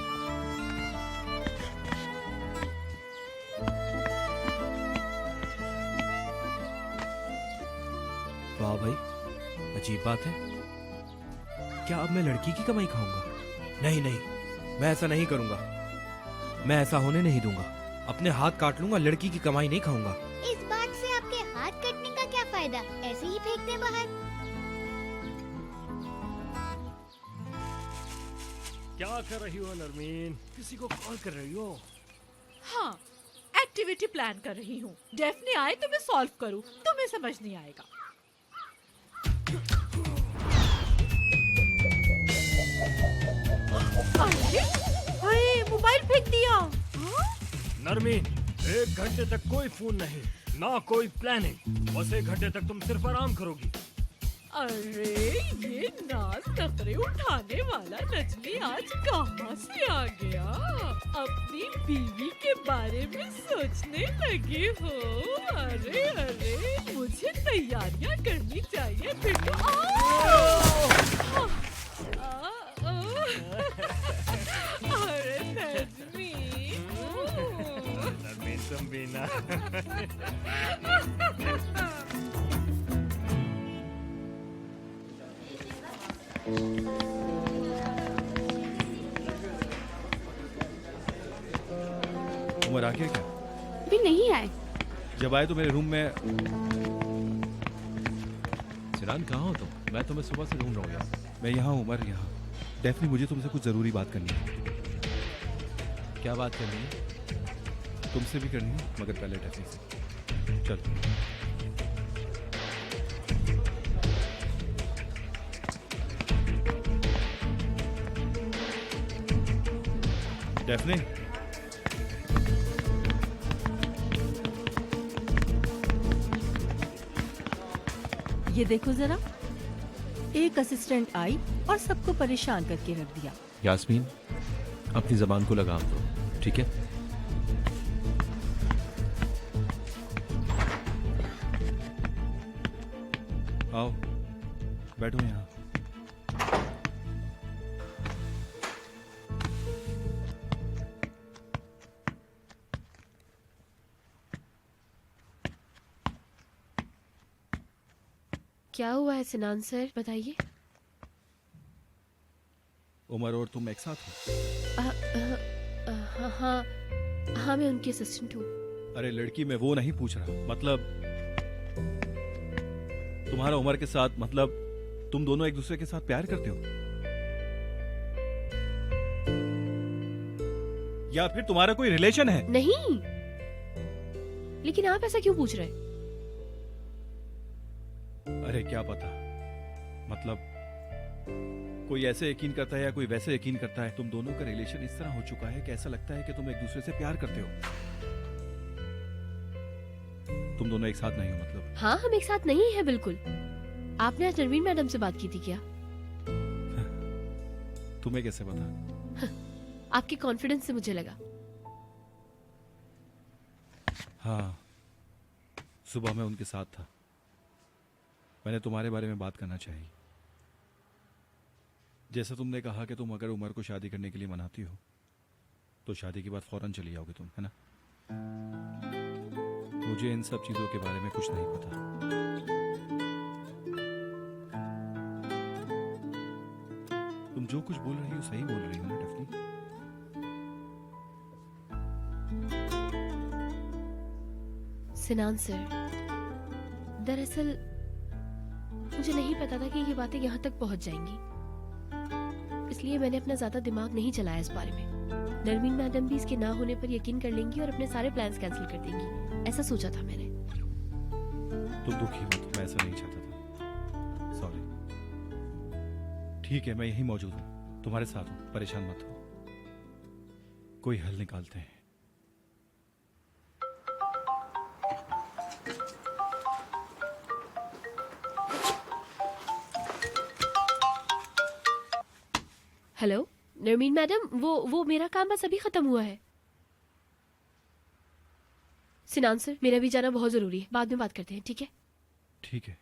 वाह भाई, अजीब बात है। क्या अब मैं लड़की की कमाई खाऊंगा? नहीं नहीं, मैं ऐसा नहीं करूंगा। मैं ऐसा होने नहीं दूंगा। अपने हाथ काट लूंगा, लड़की की कमाई नहीं खाऊंगा। इस बात से आपके हाथ कटने का क्या फायदा? ऐसे ही फेंक दें बाहर। क्या कर रही हो नरमीन? किसी को कॉल कर रही हो? हाँ, एक्टिविटी प्लान कर रही हूँ। डेफनी आए तो मैं सॉल्व करूँ, तुम्हें समझ नहीं आएगा। अरे मोबाइल फेंक दिया। नरमीन, 1 घंटे तक कोई फोन नहीं, ना कोई प्लानिंग। बस 1 घंटे तक तुम सिर्फ आराम करोगी। अरे ये नाज नखरे उठाने वाला नजमी आज कहाँ से आ गया? अपनी बीवी के बारे में सोचने लगे हो? अरे अरे, मुझे तैयारियां करनी चाहिए फिर तो। अरे नजमी, नरमीन तुम भी ना। उमर आ गया क्या? अभी नहीं आए। जब आए तो मेरे रूम में। सिनान कहाँ हो तुम? मैं तुम्हें सुबह से ढूंढ रहा हूँ यार। मैं यहाँ हूँ उमर, यहाँ। डेफनी, मुझे तुमसे कुछ जरूरी बात करनी है। क्या बात करनी है? तुमसे भी करनी है, मगर पहले डेफनी से। चल। डेफनी, ये देखो जरा, एक असिस्टेंट आई और सबको परेशान करके रख दिया। यास्मीन, अपनी जबान को लगाम दो, ठीक है? आओ, बैठो यहाँ। क्या हुआ है सिनान सर, बताइए। उमर और तुम एक साथ हो? हाँ हाँ हाँ, मैं उनकी असिस्टेंट हूँ। अरे लड़की, मैं वो नहीं पूछ रहा। मतलब तुम्हारा उमर के साथ, मतलब तुम दोनों एक दूसरे के साथ प्यार करते हो, या फिर तुम्हारा कोई रिलेशन है? नहीं, लेकिन आप ऐसा क्यों पूछ रहे हैं? अरे क्या पता, मतलब कोई ऐसे यकीन करता है या कोई वैसे यकीन करता है। तुम दोनों का रिलेशन इस तरह हो चुका है कि ऐसा लगता है कि तुम एक दूसरे से प्यार करते हो। तुम दोनों एक साथ नहीं हो मतलब? हाँ, हम एक साथ नहीं है बिल्कुल। आपने आज नरवीन मैडम से बात की थी क्या? तुम्हें कैसे पता? आपके कॉन्फिडेंस से मुझे लगा। हाँ, सुबह मैं उनके साथ था। मैंने तुम्हारे बारे में बात करना चाहिए। जैसे तुमने कहा कि तुम अगर उमर को शादी करने के लिए मनाती हो तो शादी के बाद फौरन चली जाओगे तुम, है ना? मुझे इन सब चीजों के बारे में कुछ नहीं पता। तुम जो कुछ बोल रही हो सही बोल रही हो ना डेफनी? सिनान सर, दरअसल मुझे नहीं पता था कि ये बातें यहाँ तक पहुँच जाएंगी, इसलिए मैंने अपना ज्यादा दिमाग नहीं चलाया इस बारे में। नरमीन मैडम भी इसके ना होने पर यकीन कर लेंगी और अपने सारे प्लान्स कैंसिल कर देंगी, ऐसा सोचा था मैंने। तुम दुखी मत, मैं ऐसा नहीं चाहता था। सॉरी। ठीक है, मैं यहीं मौजूद हूँ, तुम्हारे साथ हूँ, परेशान मत हो। कोई हल निकालते हैं। हेलो नरमीन मैडम, वो मेरा काम बस अभी खत्म हुआ है। सिनान सर, मेरा भी जाना बहुत जरूरी है, बाद में बात करते हैं, ठीक है? ठीक है।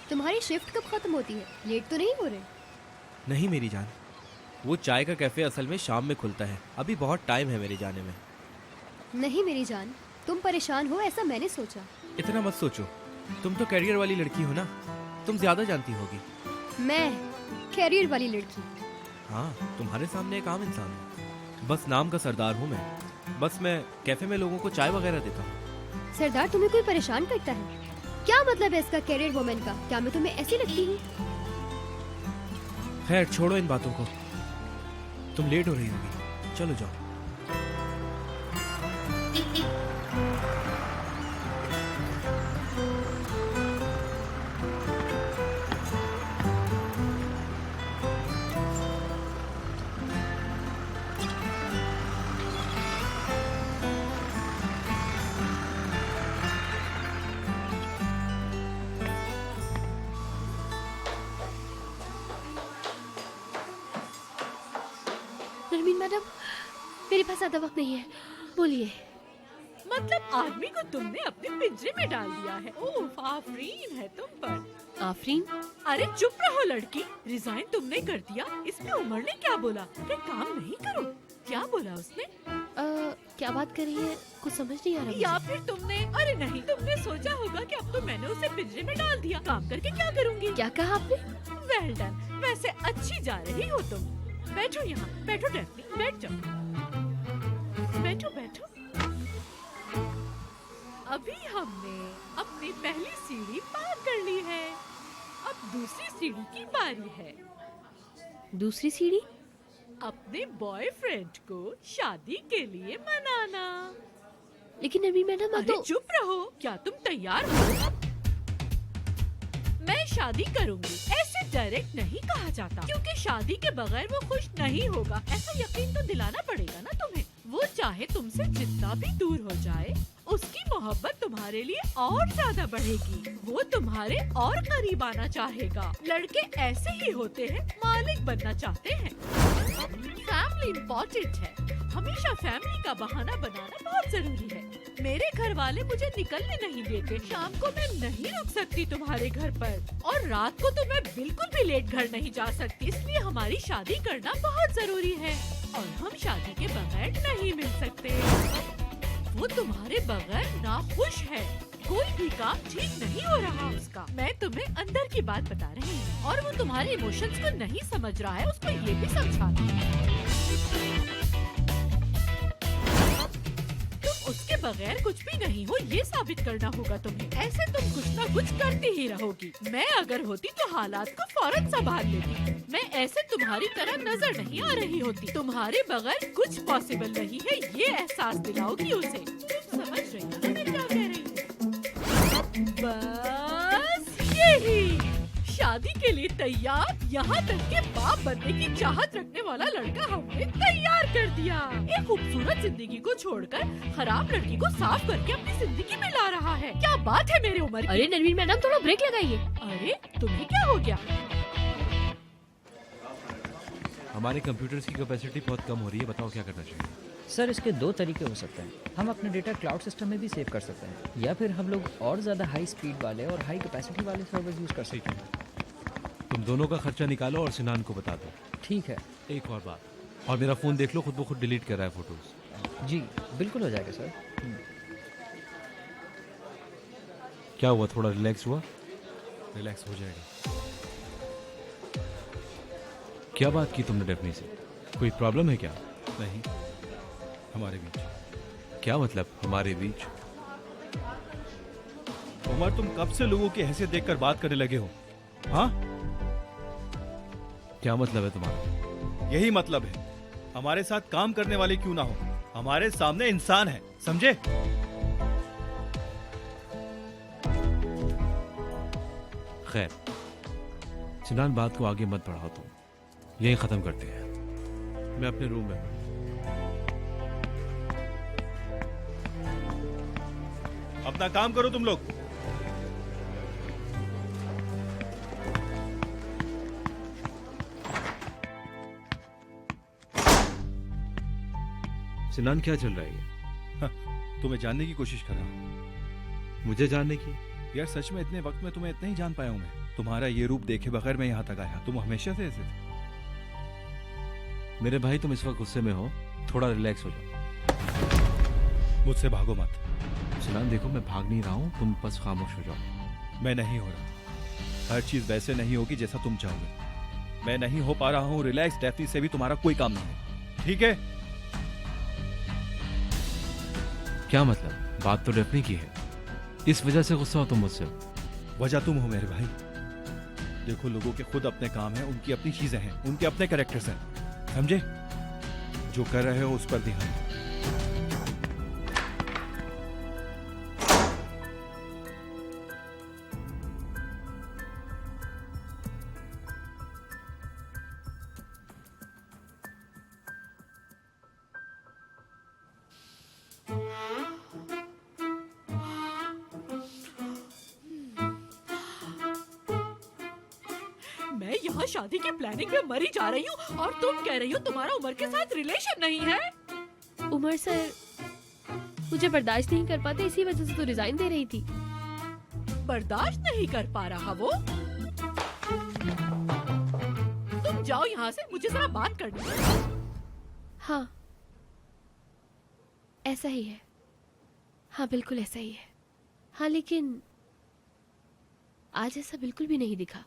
तुम्हारी शिफ्ट कब खत्म होती है? लेट तो नहीं हो रहे? नहीं मेरी जान, वो चाय का कैफे असल में शाम में खुलता है, अभी बहुत टाइम है मेरे जाने में। नहीं मेरी जान, तुम परेशान हो ऐसा मैंने सोचा। इतना मत सोचो, तुम तो करियर वाली लड़की हो ना, तुम ज्यादा जानती होगी। मैं कैरियर वाली लड़की। हाँ, तुम्हारे सामने एक आम इंसान हूँ। बस नाम का सरदार हूँ मैं। बस मैं कैफे में लोगों को चाय वगैरह देता हूँ। सरदार तुम्हें कोई परेशान करता है? क्या मतलब है इसका कैरियर वुमेन का? क्या मैं तुम्हें ऐसी लगती हूँ? खैर छोड़ो इन बातों को। तुम लेट हो रही होगी, चलो जाओ। नरमीन मैडम, मेरे पास ज्यादा वक्त नहीं है, बोलिए। मतलब आदमी को तुमने अपने पिंजरे में डाल दिया है। ओह, आफरीन है तुम पर। आफरीन? अरे चुप रहो लड़की, रिजाइन तुमने कर दिया। इसमें उमर ने क्या बोला कि काम नहीं करो? क्या बोला उसने? क्या बात कर रही है, कुछ समझ नहीं आ रहा या फिर तुमने, अरे नहीं, तुमने सोचा होगा कि अब तो मैंने उसे पिंजरे में डाल दिया, काम करके क्या करूँगी? क्या कहा आपने? वेल डन, वैसे अच्छी जा रही हो तुम। बैठो यहाँ, बैठो डेफनी, बैठ जाओ। बैठो बैठो। अभी हमने अपनी पहली सीढ़ी पार कर ली है, अब दूसरी सीढ़ी की बारी है। दूसरी सीढ़ी? अपने बॉयफ्रेंड को शादी के लिए मनाना। लेकिन नरमीन मैडम, अरे चुप रहो, क्या तुम तैयार हो? मैं शादी करूंगी, ऐसे डायरेक्ट नहीं कहा जाता, क्योंकि शादी के बगैर वो खुश नहीं होगा। ऐसा यकीन तो दिलाना पड़ेगा ना तुम्हें। वो चाहे तुमसे जितना भी दूर हो जाए, उसकी मोहब्बत तुम्हारे लिए और ज्यादा बढ़ेगी। वो तुम्हारे और करीब आना चाहेगा। लड़के ऐसे ही होते हैं, मालिक बनना चाहते हैं। फैमिली इम्पोर्टेंट है, हमेशा फैमिली का बहाना बनाना बहुत जरूरी है। मेरे घर वाले मुझे निकलने नहीं देते, शाम को मैं नहीं रुक सकती तुम्हारे घर पर, और रात को तो मैं बिल्कुल भी लेट घर नहीं जा सकती। इसलिए हमारी शादी करना बहुत जरूरी है, और हम शादी के बगैर नहीं मिल सकते। वो तुम्हारे बगैर नाखुश है, कोई भी काम ठीक नहीं हो रहा उसका। मैं तुम्हें अंदर की बात बता रही हूँ, और वो तुम्हारे इमोशंस को नहीं समझ रहा है, उसको ये भी समझाना। तुम उसके बगैर कुछ भी नहीं हो, ये साबित करना होगा तुम्हें। ऐसे तुम कुछ ना कुछ करती ही रहोगी। मैं अगर होती तो हालात को फौरन संभाल लेती। मैं ऐसे तुम्हारी तरह नजर नहीं आ रही होती। तुम्हारे बगैर कुछ पॉसिबल नहीं है, ये एहसास दिलाओगी उसे। तुम समझ रही हो ना मैं क्या कह रही हूँ? बस यही। शादी के लिए तैयार, यहाँ तक के बाप बनने की चाहत रखने वाला लड़का हमने तैयार कर दिया। एक खूबसूरत जिंदगी को छोड़कर खराब लड़की को साफ करके अपनी जिंदगी में ला रहा है। क्या बात है मेरे उम्र की? अरे नरमीन मैडम, थोड़ा ब्रेक लगाइए। अरे तुम्हें क्या हो गया? हमारे कंप्यूटर्स की कैपेसिटी बहुत कम हो रही है, बताओ क्या करना चाहिए? सर, इसके दो तरीके हो सकते हैं। हम अपने डेटा क्लाउड सिस्टम में भी सेव कर सकते हैं, या फिर हम लोग और ज़्यादा हाई स्पीड वाले और हाई कैपेसिटी वाले सर्वर्स यूज़ कर सकते हैं। तुम दोनों का खर्चा निकालो और सिनान को बता दो। ठीक है। एक और बात, और मेरा फ़ोन देख लो, खुद ब खुद डिलीट कर रहा है फोटोज। जी बिल्कुल हो जाएगा सर। क्या हुआ, थोड़ा रिलैक्स हुआ? रिलैक्स हो जाएगा। क्या बात की तुमने डेफनी से? कोई प्रॉब्लम है क्या? नहीं, हमारे बीच। क्या मतलब हमारे बीच? उमर, तुम कब से लोगों की हैसियत देखकर बात करने लगे हो? हाँ, क्या मतलब है तुम्हारा? यही मतलब है। हमारे साथ काम करने वाले क्यों ना हो, हमारे सामने इंसान है, समझे? खैर, सिनान, बात को आगे मत बढ़ाओ, तुम यही खत्म करते हैं। मैं अपने रूम में हूं। अपना काम करो तुम लोग। सिनान, क्या चल रहा है ये? तुम्हें जानने की कोशिश कर रहा हूं। मुझे जानने की? यार सच में इतने वक्त में तुम्हें इतना ही जान पाया हूं मैं। तुम्हारा ये रूप देखे बगैर मैं यहाँ तक आया। तुम हमेशा से ऐसे थे। मेरे भाई, तुम इस वक्त गुस्से में हो, थोड़ा रिलैक्स हो जाओ। मुझसे भागो मत। सिनान देखो, मैं भाग नहीं रहा हूँ, तुम बस खामोश हो जाओ। मैं नहीं हो रहा। हर चीज वैसे नहीं होगी जैसा तुम चाहोगे। मैं नहीं हो पा रहा हूँ, रिलैक्स, डेफनी से भी तुम्हारा कोई काम नहीं है, ठीक है? क्या मतलब? बात तो डेफनी की है, इस वजह से गुस्सा हो तुम मुझसे? वजह तुम हो मेरे भाई। देखो, लोगों के खुद अपने काम हैं, उनकी अपनी चीजें हैं, उनके अपने कैरेक्टर्स हैं, समझे? जो कर रहे हो उस पर ध्यान दो। मैं यहाँ शादी की प्लानिंग में मरी जा रही हूँ और तुम कह रही हो तुम्हारा उमर के साथ रिलेशन नहीं है। उमर सर मुझे बर्दाश्त नहीं कर पाते, इसी वजह से तो रिजाइन दे रही थी। बर्दाश्त नहीं कर पा रहा वो? तुम जाओ यहाँ से, मुझे जरा बात करनी है। हाँ ऐसा ही है, हाँ बिल्कुल ऐसा ही है। हाँ लेकिन आज ऐसा बिल्कुल भी नहीं दिखा।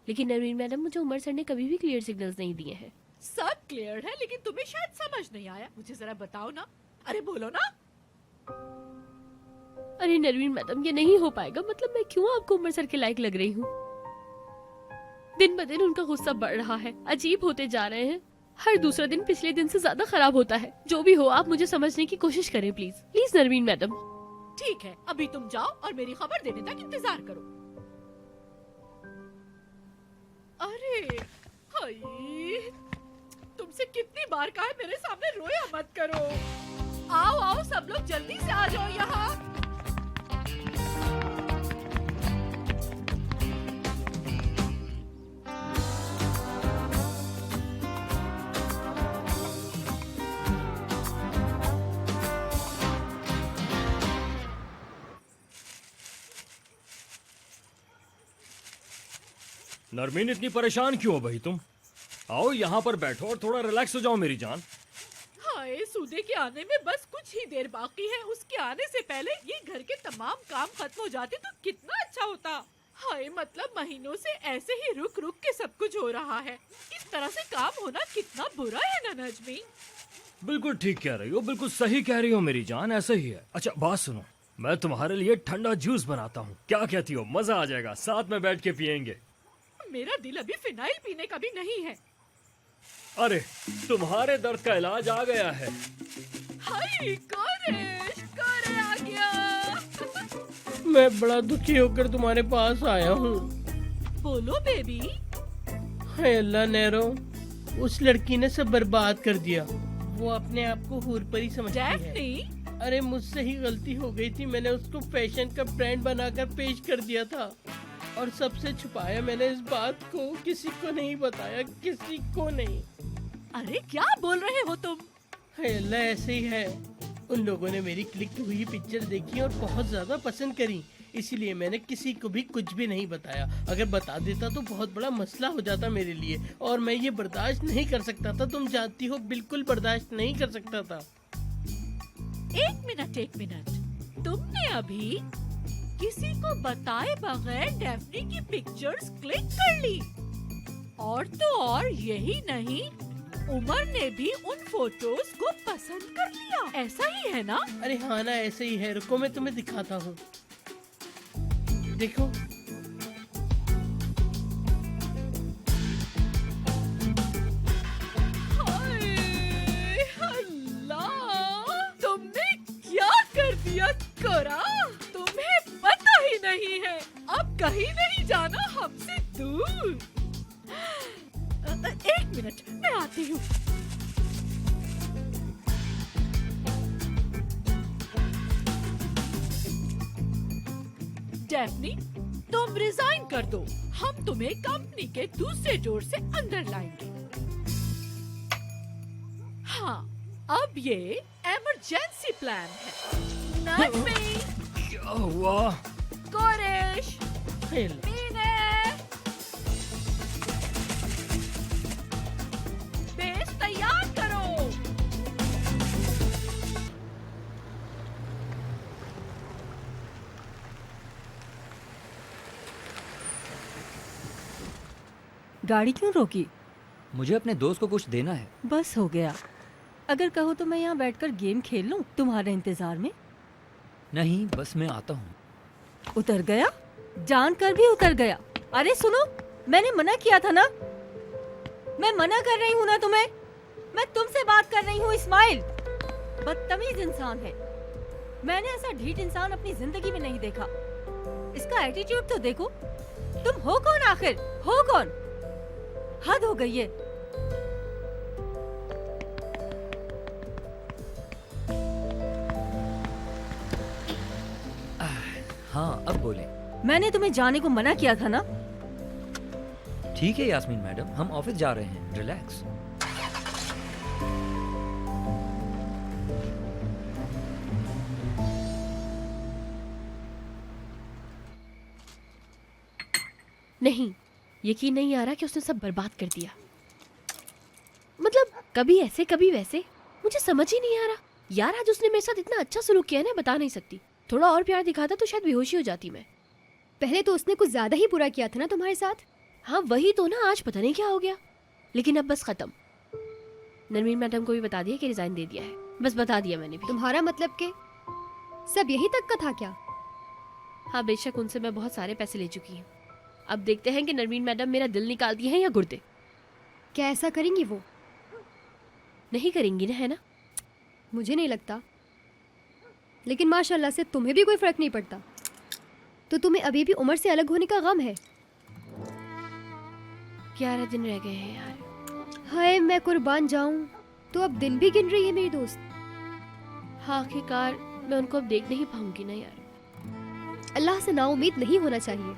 लेकिन नरवीन मैडम, मुझे उमर सर ने कभी भी क्लियर सिग्नल्स नहीं दिए हैं। सब क्लियर है, लेकिन तुम्हें शायद समझ नहीं आया। मुझे जरा बताओ ना, अरे बोलो ना। अरे नरवीन मैडम, ये नहीं हो पाएगा। मतलब मैं क्यों आपको उमर सर के लायक लग रही हूँ? दिन ब दिन उनका गुस्सा बढ़ रहा है, अजीब होते जा रहे हैं। हर दूसरा दिन पिछले दिन से ज्यादा खराब होता है। जो भी हो, आप मुझे समझने की कोशिश करें प्लीज, प्लीज नरवीन मैडम। ठीक है, अभी तुम जाओ और मेरी खबर देने तक इंतजार करो। अरे हाय, तुमसे कितनी बार कहा है मेरे सामने रोया मत करो। आओ आओ सब लोग जल्दी से आ जाओ यहाँ। नरमीन, इतनी परेशान क्यों हो भाई तुम? आओ यहाँ पर बैठो और थोड़ा रिलैक्स हो जाओ मेरी जान। हाय, सूदे के आने में बस कुछ ही देर बाकी है। उसके आने से पहले ये घर के तमाम काम खत्म हो जाते तो कितना अच्छा होता। हाय, मतलब महीनों से ऐसे ही रुक रुक के सब कुछ हो रहा है। इस तरह से काम होना कितना बुरा है ना नजमी। बिल्कुल ठीक कह रही हो, बिल्कुल सही कह रही हो मेरी जान, ऐसा ही है। अच्छा बात सुनो, मैं तुम्हारे लिए ठंडा जूस बनाता हूँ, क्या कहती हो? मजा आ जाएगा, साथ में बैठ के पियेंगे। मेरा दिल अभी फिनाइल पीने का भी नहीं है। अरे तुम्हारे दर्द का इलाज आ गया है। हाय, कोरे आ गया। मैं बड़ा दुखी होकर तुम्हारे पास आया हूँ। बोलो बेबी। हाय अल्लाह नेरो, उस लड़की ने सब बर्बाद कर दिया। वो अपने आप को हूर परी समझती है। डेफनी, अरे मुझसे ही गलती हो गई थी। मैंने उसको फैशन का ब्रांड बनाकर पेश कर दिया था और सबसे छुपाया मैंने इस बात को। किसी को नहीं बताया, किसी को नहीं। अरे क्या बोल रहे हो तुम? हाय अल्लाह, ऐसे ही है। उन लोगों ने मेरी क्लिक हुई पिक्चर देखी और बहुत ज्यादा पसंद करी, इसीलिए मैंने किसी को भी कुछ भी नहीं बताया। अगर बता देता तो बहुत बड़ा मसला हो जाता मेरे लिए, और मैं ये बर्दाश्त नहीं कर सकता था। तुम जानती हो, बिल्कुल बर्दाश्त नहीं कर सकता था। एक मिनट, तुमने अभी किसी को बताए बगैर डेफनी की पिक्चर्स क्लिक कर ली? और तो और यही नहीं, उमर ने भी उन फोटोज को पसंद कर लिया। ऐसा ही है ना? अरे हाँ ना, ऐसे ही है। रुको मैं तुम्हें दिखाता हूँ, देखो। हाय अल्लाह, तुमने क्या कर दिया कोरा? तुम्हें पता ही नहीं है, अब कहीं नहीं जाना हमसे दूर। एक मिनट, मैं आती हूँ। डेफनी, तुम रिजाइन कर दो। हम तुम्हें कंपनी के दूसरे डोर से अंदर लाएंगे। हाँ, अब ये इमरजेंसी प्लान है। नजमी, क्या हुआ? कोरेश, खेल। मीने, बेस तैयार करो। गाड़ी क्यों रोकी? मुझे अपने दोस्त को कुछ देना है। बस हो गया। अगर कहो तो मैं यहाँ बैठकर गेम खेल लूँ तुम्हारे इंतजार में। नहीं, बस मैं आता हूँ। उतर गया? जानकर भी उतर गया। अरे सुनो, मैंने मना किया था ना। मैं मना कर रही हूँ ना तुम्हें। मैं तुमसे बात कर रही हूँ इस्माइल। बदतमीज इंसान है। मैंने ऐसा ढीठ इंसान अपनी जिंदगी में नहीं देखा। इसका एटीट्यूड तो देखो। तुम हो कौन आखिर? हो कौन? हद हो गई है। हाँ, अब बोले। मैंने तुम्हें जाने को मना किया था ना। ठीक है यास्मीन मैडम, हम ऑफिस जा रहे हैं, रिलैक्स। नहीं, यकीन नहीं आ रहा कि उसने सब बर्बाद कर दिया। मतलब कभी ऐसे कभी वैसे, मुझे समझ ही नहीं आ रहा। यार आज उसने मेरे साथ इतना अच्छा सलूक किया है ना, बता नहीं सकती। थोड़ा और प्यार दिखाता तो शायद बेहोशी हो जाती मैं। पहले तो उसने कुछ ज्यादा ही बुरा किया था ना तुम्हारे साथ। हाँ वही तो ना, आज पता नहीं क्या हो गया। लेकिन अब बस खत्म। नरमीन मैडम को भी बता दिया कि रिजाइन दे दिया है। बस बता दिया मैंने भी। तुम्हारा मतलब के सब यही तक का था क्या? हाँ बेशक, उनसे मैं बहुत सारे पैसे ले चुकी हूँ। अब देखते हैं कि नरमीन मैडम मेरा दिल निकालती है या गुर्दे। क्या ऐसा करेंगी वो? नहीं करेंगी ना, है ना? मुझे नहीं लगता। लेकिन माशाल्लाह से तुम्हें भी कोई फर्क नहीं पड़ता। तो तुम्हें अभी भी उमर से अलग होने का गम है। 11 दिन रह गए हैं यार। हाय मैं कुर्बान जाऊं। तो अब दिन भी गिन रही है मेरी दोस्त। हाँ आखिरकार मैं उनको अब देख नहीं पाऊंगी ना यार। अल्लाह से नाउम्मीद नहीं होना चाहिए।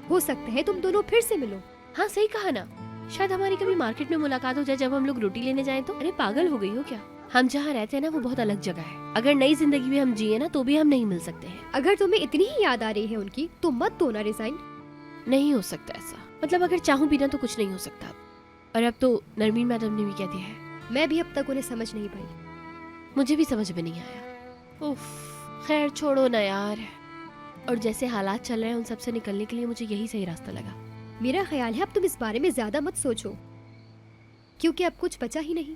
हो सकता है तुम दोनों फिर से मिलो। हाँ सही कहा ना, शायद हमारी कभी मार्केट में मुलाकात हो जाए जब हम लोग रोटी लेने जाएं तो। अरे पागल हो गई हो क्या? हम जहाँ रहते हैं ना वो बहुत अलग जगह है। अगर नई जिंदगी भी हम जिए ना तो भी हम नहीं मिल सकते हैं। अगर तुम्हें इतनी ही याद आ रही है उनकी तो मत दो ना रिजाइन। नहीं हो सकता ऐसा। मतलब अगर चाहूँ भी ना तो कुछ नहीं हो सकता। और अब तो नरमीन मैडम ने भी कह दिया है। मैं भी अब तक उन्हें समझ नहीं पाई। मुझे भी समझ में नहीं आया। उफ, खैर छोड़ो ना यार। और जैसे हालात चल रहे हैं उन सब से निकलने के लिए मुझे यही सही रास्ता लगा। मेरा ख्याल है अब तुम इस बारे में ज्यादा मत सोचो, क्योंकि अब कुछ बचा ही नहीं।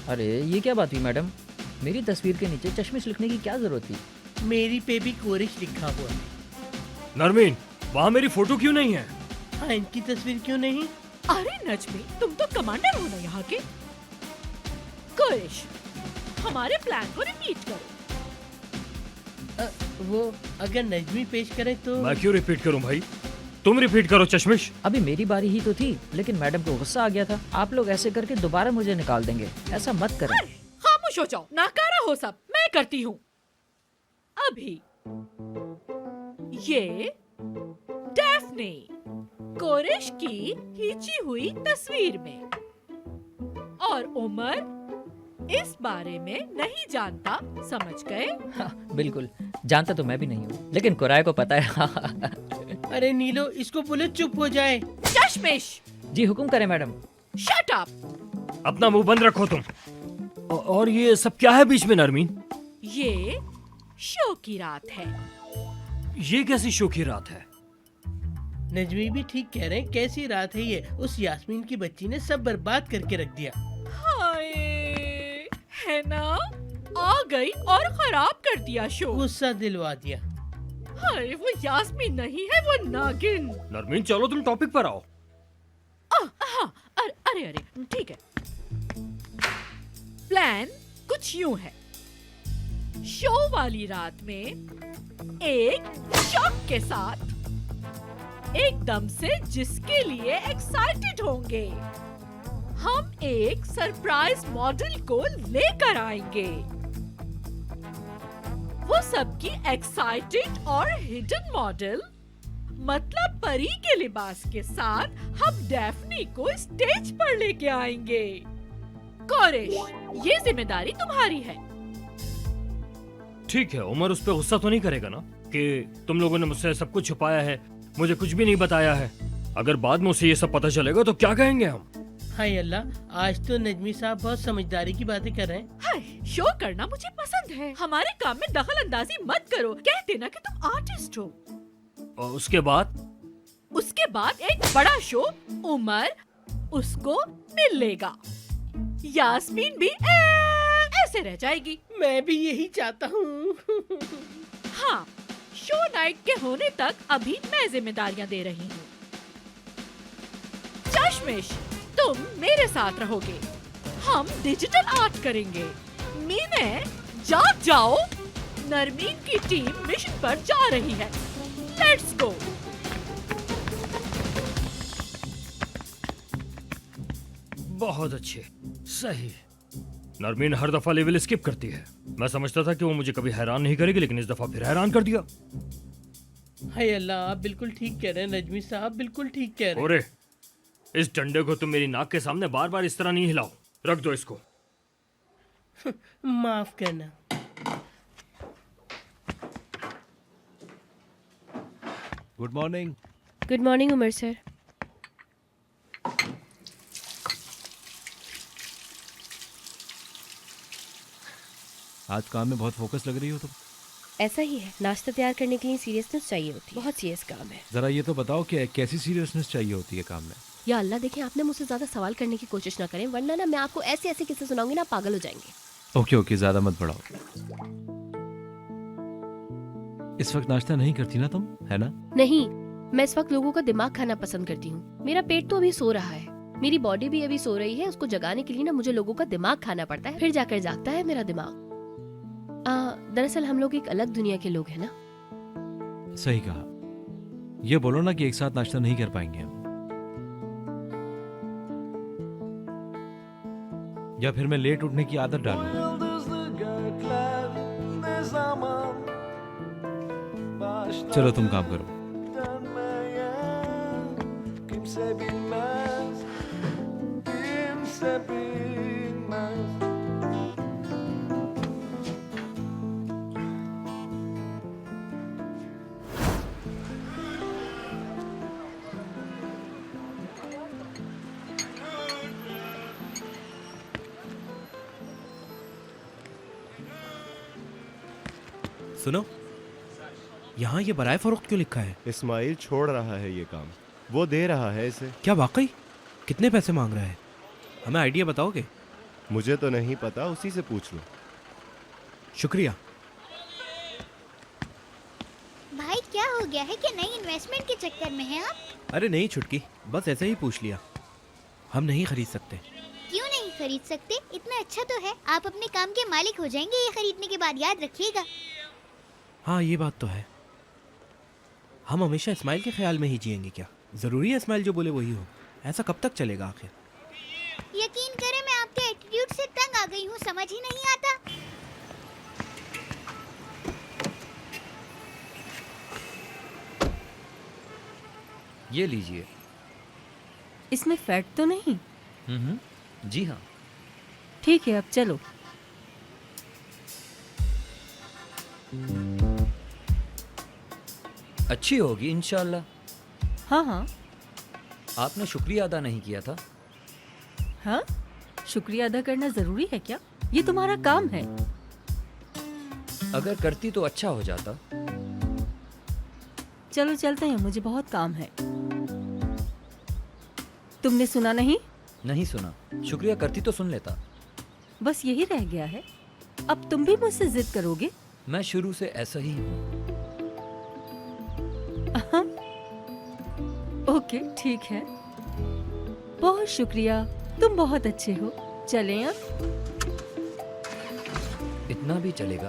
अरे ये क्या बात हुई मैडम? मेरी तस्वीर के नीचे चश्मिश लिखने की क्या जरूरत थी? मेरी पे भी कोरिश लिखा हुआ है। नरमीन, वहाँ मेरी फोटो क्यों नहीं है? हाँ, इनकी तस्वीर क्यों नहीं? अरे नजमी, तुम तो कमांडर हो ना यहाँ के। कोरिश, हमारे प्लान को रिपीट करो। वो अगर नजमी पेश करे तो। मैं क्यों रिपीट करूं भाई? तुम रिपीट करो चश्मिश। अभी मेरी बारी ही तो थी, लेकिन मैडम को गुस्सा आ गया था। आप लोग ऐसे करके दोबारा मुझे निकाल देंगे, ऐसा मत करें। खामोश हो जाओ, नाकारा हो सब। मैं करती हूँ अभी। ये डैफ्ने कोरिश की खींची हुई तस्वीर में, और उमर इस बारे में नहीं जानता, समझ गए? हाँ, बिल्कुल जानता तो मैं भी नहीं हूँ, लेकिन कुराय को पता है। अरे नीलो, इसको बोले चुप हो जाए। चश्मिश! जी हुक्म करें मैडम। Shut up! अपना मुंह बंद रखो तुम। और ये सब क्या है बीच में नरमीन? ये शो की रात है। ये कैसी शो की रात है? नजमी भी ठीक कह रहे हैं। कैसी रात है ये? उस यास्मीन की बच्ची ने सब बर्बाद करके रख दिया। हाय, है ना? आ गई और खराब कर दिया शो। गुस्सा दिलवा दिया। अरे वो यास्मीन नहीं है, वो नागिन। नरमीन चलो तुम टॉपिक पर आओ। हाँ, अरे ठीक है। प्लान कुछ यूं है। शो वाली रात में एक शॉक के साथ एकदम से जिसके लिए एक्साइटेड होंगे हम एक सरप्राइज मॉडल को लेकर आएंगे। वो सबकी एक्साइटेड और हिडन मॉडल, मतलब परी के लिबास के साथ हम डेफनी को स्टेज पर लेके आएंगे। कोरिश, ये जिम्मेदारी तुम्हारी है। ठीक है, उमर उस पर गुस्सा तो नहीं करेगा ना कि तुम लोगों ने मुझसे सब कुछ छुपाया है, मुझे कुछ भी नहीं बताया है। अगर बाद में उसे ये सब पता चलेगा तो क्या कहेंगे हम? हाय अल्लाह, आज तो नजमी साहब बहुत समझदारी की बातें कर रहे हैं। हाय, शो करना मुझे पसंद है। हमारे काम में दखल अंदाजी मत करो। कहते ना कि तुम आर्टिस्ट हो। और उसके बाद? उसके बाद एक बड़ा शो, उमर उसको मिल लेगा। यास्मीन भी ऐसे रह जाएगी। मैं भी यही चाहता हूँ। हाँ, शो नाइट के होने तक अभी मैं जिम्मेदारियां दे रही हूँ। चश्मिश, तुम मेरे साथ रहोगे। हम डिजिटल आर्ट करेंगे। मीने, जाग जाओ। नरमीन की टीम मिशन पर जा रही है। Let's go. बहुत अच्छे, सही। नरमीन हर दफा लेवल स्किप करती है। मैं समझता था कि वो मुझे कभी हैरान नहीं करेगी, लेकिन इस दफा फिर हैरान कर दिया। हाय अल्लाह, आप बिल्कुल ठीक कह रहे हैं नजमी साहब, बिल्कुल ठीक कह रहे हैं। ओरे, इस डंडे को तुम मेरी नाक के सामने बार बार इस तरह नहीं हिलाओ। रख दो इसको। माफ करना। Good morning. Good morning Umar sir. आज काम में बहुत फोकस लग रही हो तुम। ऐसा ही है, नाश्ता तैयार करने के लिए सीरियसनेस चाहिए होती है। बहुत सीरियस काम है। जरा ये तो बताओ कि कैसी सीरियसनेस चाहिए होती है काम में? या अल्लाह, देखें आपने मुझसे ज्यादा सवाल करने की कोशिश ना करें, वरना ना मैं आपको ऐसे ऐसे किस्से सुनाऊंगी ना पागल हो जाएंगे। ओके ओके, ज्यादा मत बढ़ाओ। इस वक्त नाश्ता नहीं करती ना तुम, है ना? नहीं, मैं इस वक्त लोगों का दिमाग खाना पसंद करती हूँ। मेरा पेट तो अभी सो रहा है, मेरी बॉडी भी अभी सो रही है। उसको जगाने के लिए ना मुझे लोगों का दिमाग खाना पड़ता है, फिर जाकर जागता है मेरा दिमाग। दरअसल हम लोग एक अलग दुनिया के लोग हैं ना। सही कहा। ये बोलो ना कि एक साथ नाश्ता नहीं कर पाएंगे हम, या फिर मैं लेट उठने की आदत डालूं। Yıldızlı gökler ne zaman başlar चलो तुम काम करो। dönmeye kimse bilmez, kimse bilmez. सुनो, यहाँ ये बराए फरोख्त क्यों लिखा है? इस्माइल छोड़ रहा है ये काम, वो दे रहा है इसे। क्या वाकई? कितने पैसे मांग रहा है? हमें आइडिया बताओगे? मुझे तो नहीं पता, उसी से पूछ लो। शुक्रिया। भाई क्या हो गया है कि नई इन्वेस्टमेंट के चक्कर में हैं आप? अरे नहीं छुटकी, बस ऐसे ही पूछ लिया। हम नहीं खरीद सकते। क्यों नहीं खरीद सकते? इतना अच्छा तो है, आप अपने काम के मालिक हो जाएंगे ये खरीदने के बाद, याद रखिएगा। हाँ ये बात तो है। हम हमेशा इस्माइल के ख्याल में ही जिएंगे क्या? जरूरी है इस्माइल जो बोले वही हो? ऐसा कब तक चलेगा आखिर? यकीन करें मैं आपके एटीट्यूड से तंग आ गई हूँ, समझ ही नहीं आता। ये लीजिए। इसमें फैट तो नहीं? जी हाँ। ठीक है, अब चलो। अच्छी होगी इंशाल्लाह। हाँ हाँ। आपने शुक्रिया अदा नहीं किया था। हाँ, शुक्रिया अदा करना जरूरी है क्या? ये तुम्हारा काम है। अगर करती तो अच्छा हो जाता। चलो चलते हैं, मुझे बहुत काम है। तुमने सुना नहीं? नहीं सुना। शुक्रिया करती तो सुन लेता। बस यही रह गया है। अब तुम भी मुझसे जिद करोगे? मैं शुरू से ऐसा ही हूँ। ओके ठीक है, बहुत शुक्रिया, तुम बहुत अच्छे हो। चलें अब? इतना भी चलेगा।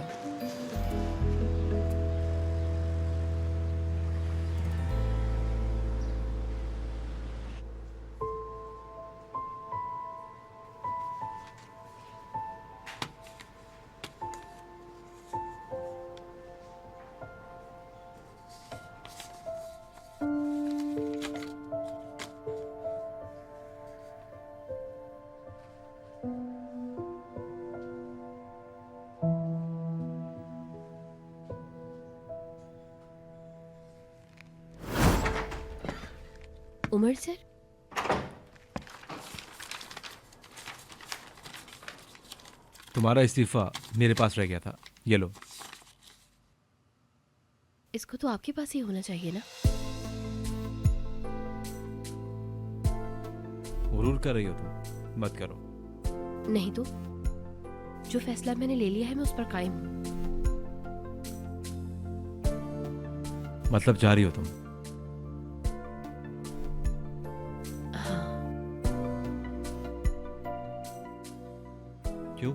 उमर सर, तुम्हारा इस्तीफा मेरे पास रह गया था, ये लो। इसको तो आपके पास ही होना चाहिए ना। गुरूर कर रही हो तुम, मत करो। नहीं तो जो फैसला मैंने ले लिया है मैं उस पर कायम हूँ। मतलब जा रही हो तुम? हाँ। क्यों?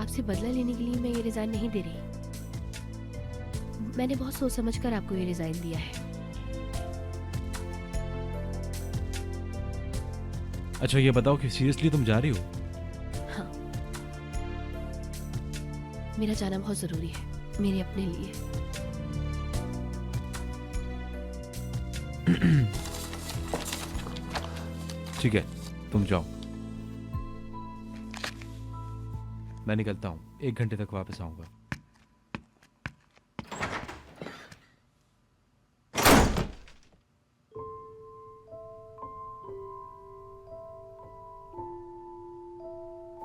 आपसे बदला लेने के लिए मैं ये रिजाइन नहीं दे रही। मैंने बहुत सोच समझ कर आपको ये रिजाइन दिया है। अच्छा ये बताओ कि सीरियसली तुम जा रही हो? हाँ, मेरा जाना बहुत जरूरी है मेरे अपने लिए। ठीक है, तुम जाओ, मैं निकलता हूँ, 1 घंटे तक वापस आऊंगा।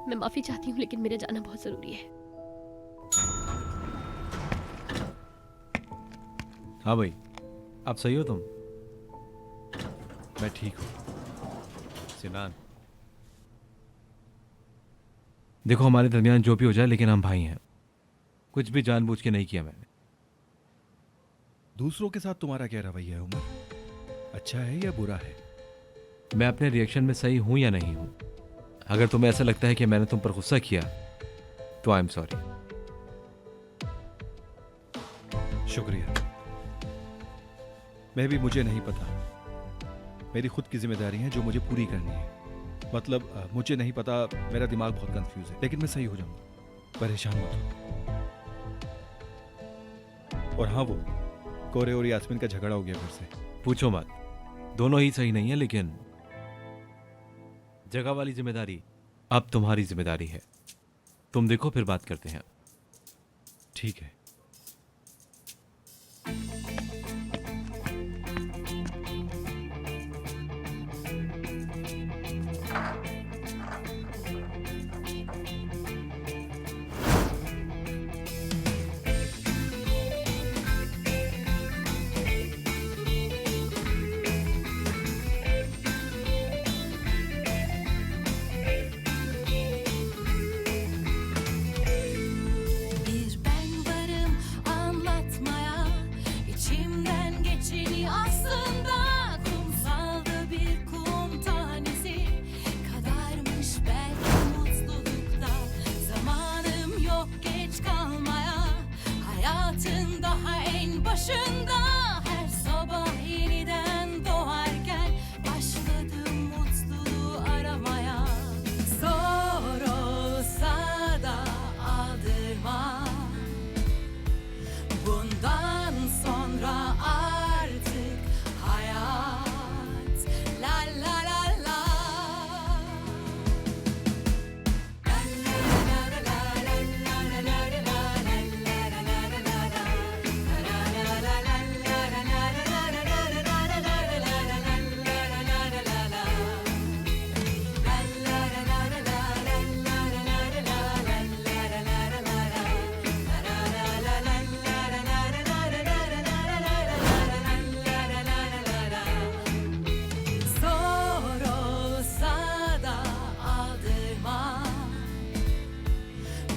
मैं माफी चाहती हूँ लेकिन मेरा जाना बहुत जरूरी है। हाँ भाई, आप सही हो तुम? मैं ठीक हूँ। सिनान, देखो हमारे दरमियान जो भी हो जाए लेकिन हम भाई हैं। कुछ भी जानबूझ के नहीं किया मैंने। दूसरों के साथ तुम्हारा क्या रवैया है उमर? अच्छा है या बुरा है? मैं अपने रिएक्शन में सही हूं या नहीं हूं? अगर तुम्हें ऐसा लगता है कि मैंने तुम पर गुस्सा किया तो आई एम सॉरी। शुक्रिया। मैं भी, मुझे नहीं पता। मेरी खुद की जिम्मेदारी है जो मुझे पूरी करनी है। मतलब मुझे नहीं पता, मेरा दिमाग बहुत कंफ्यूज है, लेकिन मैं सही हो जाऊंगा, परेशान मत हो। और हाँ, वो कोरे और यास्मीन का झगड़ा हो गया फिर से। पूछो मत, दोनों ही सही नहीं है, लेकिन जगह वाली जिम्मेदारी अब तुम्हारी जिम्मेदारी है। तुम देखो, फिर बात करते हैं। ठीक है। Bir ben varım anlatmaya, içimden geçeni aslında kumsalda bir kum tanesi kadarmış belki mutlulukta. Zamanım yok geç kalmaya, hayatın daha en başında. Her sabah yeniden doğarken başladım mutluluğu aramaya. Zor olsa da aldırma, bundan sonra artık hayat la la la la. Zor olsa da aldırma,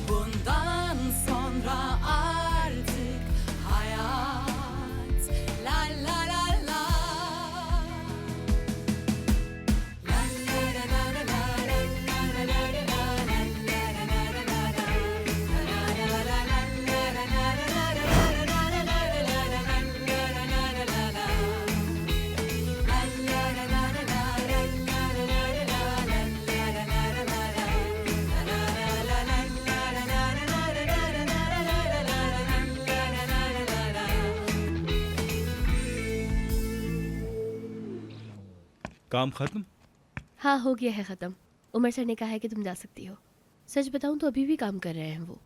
bundan sonra artık hayat la la la la. काम खत्म? हाँ, हो गया है ख़त्म। Umar sir ने कहा है कि तुम जा सकती हो। सच बताऊं तो अभी भी काम कर रहे हैं वो।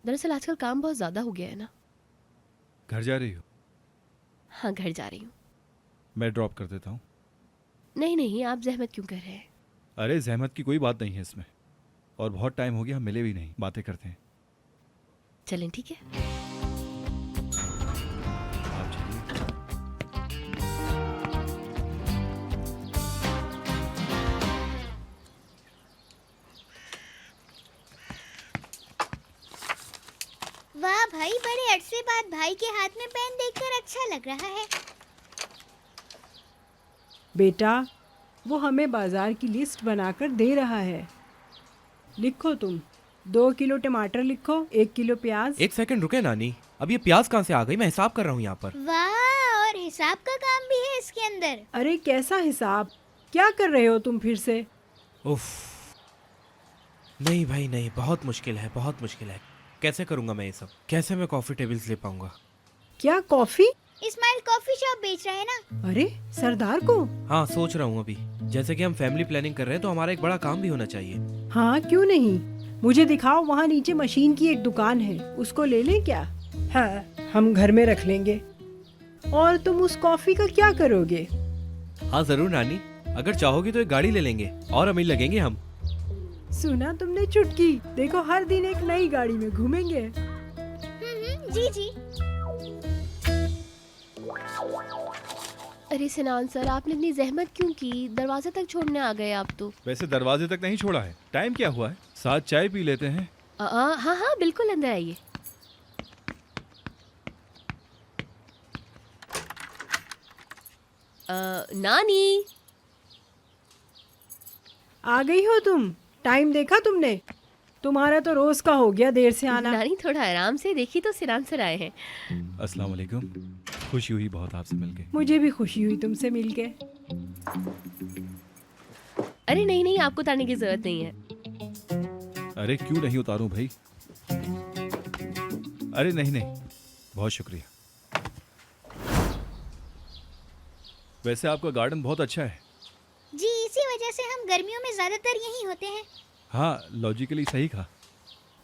दरअसल आजकल काम बहुत ज़्यादा हो गया है ना। घर जा रही हो? हाँ, घर जा रही हूँ। मैं ड्रॉप कर देता हूँ। नहीं नहीं, आप जहमत क्यों कर रहे हैं? अरे जहमत की कोई बात नहीं है इसमें, और बहुत टाइम हो गया हम मिले भी नहीं, बातें करते हैं। चलें, ठीक है। आप चलिए। वाह भाई, बड़े अरसे बाद भाई के हाथ में पेन देखकर अच्छा लग रहा है। बेटा, वो हमें बाजार की लिस्ट बनाकर दे रहा है। लिखो तुम, 2 किलो टमाटर लिखो, 1 किलो प्याज। एक सेकंड रुके नानी, अब ये प्याज कहाँ से आ गई? मैं हिसाब कर रहा हूँ यहाँ पर। वाह, और हिसाब का काम भी है इसके अंदर। अरे कैसा हिसाब? क्या कर रहे हो तुम फिर से? उफ, नहीं भाई नहीं, बहुत मुश्किल है, बहुत मुश्किल है। कैसे करूँगा मैं ये सब? कैसे मैं कॉफी टेबल्स ले पाऊंगा? क्या कॉफी? इस्माइल कॉफी शॉप बेच रहा है ना? अरे सरदार को? हाँ, सोच रहा हूँ अभी। जैसे कि हम फैमिली प्लानिंग कर रहे हैं तो हमारा एक बड़ा काम भी होना चाहिए। हाँ क्यों नहीं, मुझे दिखाओ, वहाँ नीचे मशीन की एक दुकान है, उसको ले लें क्या? हाँ, हम घर में रख लेंगे। और तुम उस कॉफी का क्या करोगे? हाँ जरूर नानी, अगर चाहोगी तो एक गाड़ी ले लेंगे और अमीर लगेंगे हम। सुना तुमने चुटकी? देखो हर दिन एक नई गाड़ी में घूमेंगे। जी जी। अरे सिनान सर, आपने इतनी जहमत क्यों की? दरवाजे तक छोड़ने आ गए आप तो। वैसे दरवाजे तक नहीं छोड़ा है, टाइम क्या हुआ है? साथ चाय पी लेते हैं। हाँ हाँ बिल्कुल, अंदर आइए। नानी, आ गई हो तुम? टाइम देखा तुमने? तुम्हारा तो रोज का हो गया देर से आना। नानी थोड़ा आराम से, देखी तो सिनान सर आए हैं। अस्सलाम वालेकुम, खुशी हुई बहुत आपसे मिलके। मुझे भी खुशी हुई तुमसे मिलके। अरे नहीं नहीं, आपको उतारने की जरूरत नहीं है। अरे क्यों नहीं उतारूं भाई? अरे नहीं नहीं, बहुत शुक्रिया। वैसे आपका गार्डन बहुत अच्छा है। जी, इसी वजह से हम गर्मियों में ज्यादातर यहीं होते हैं। हाँ, लॉजिकली सही कहा।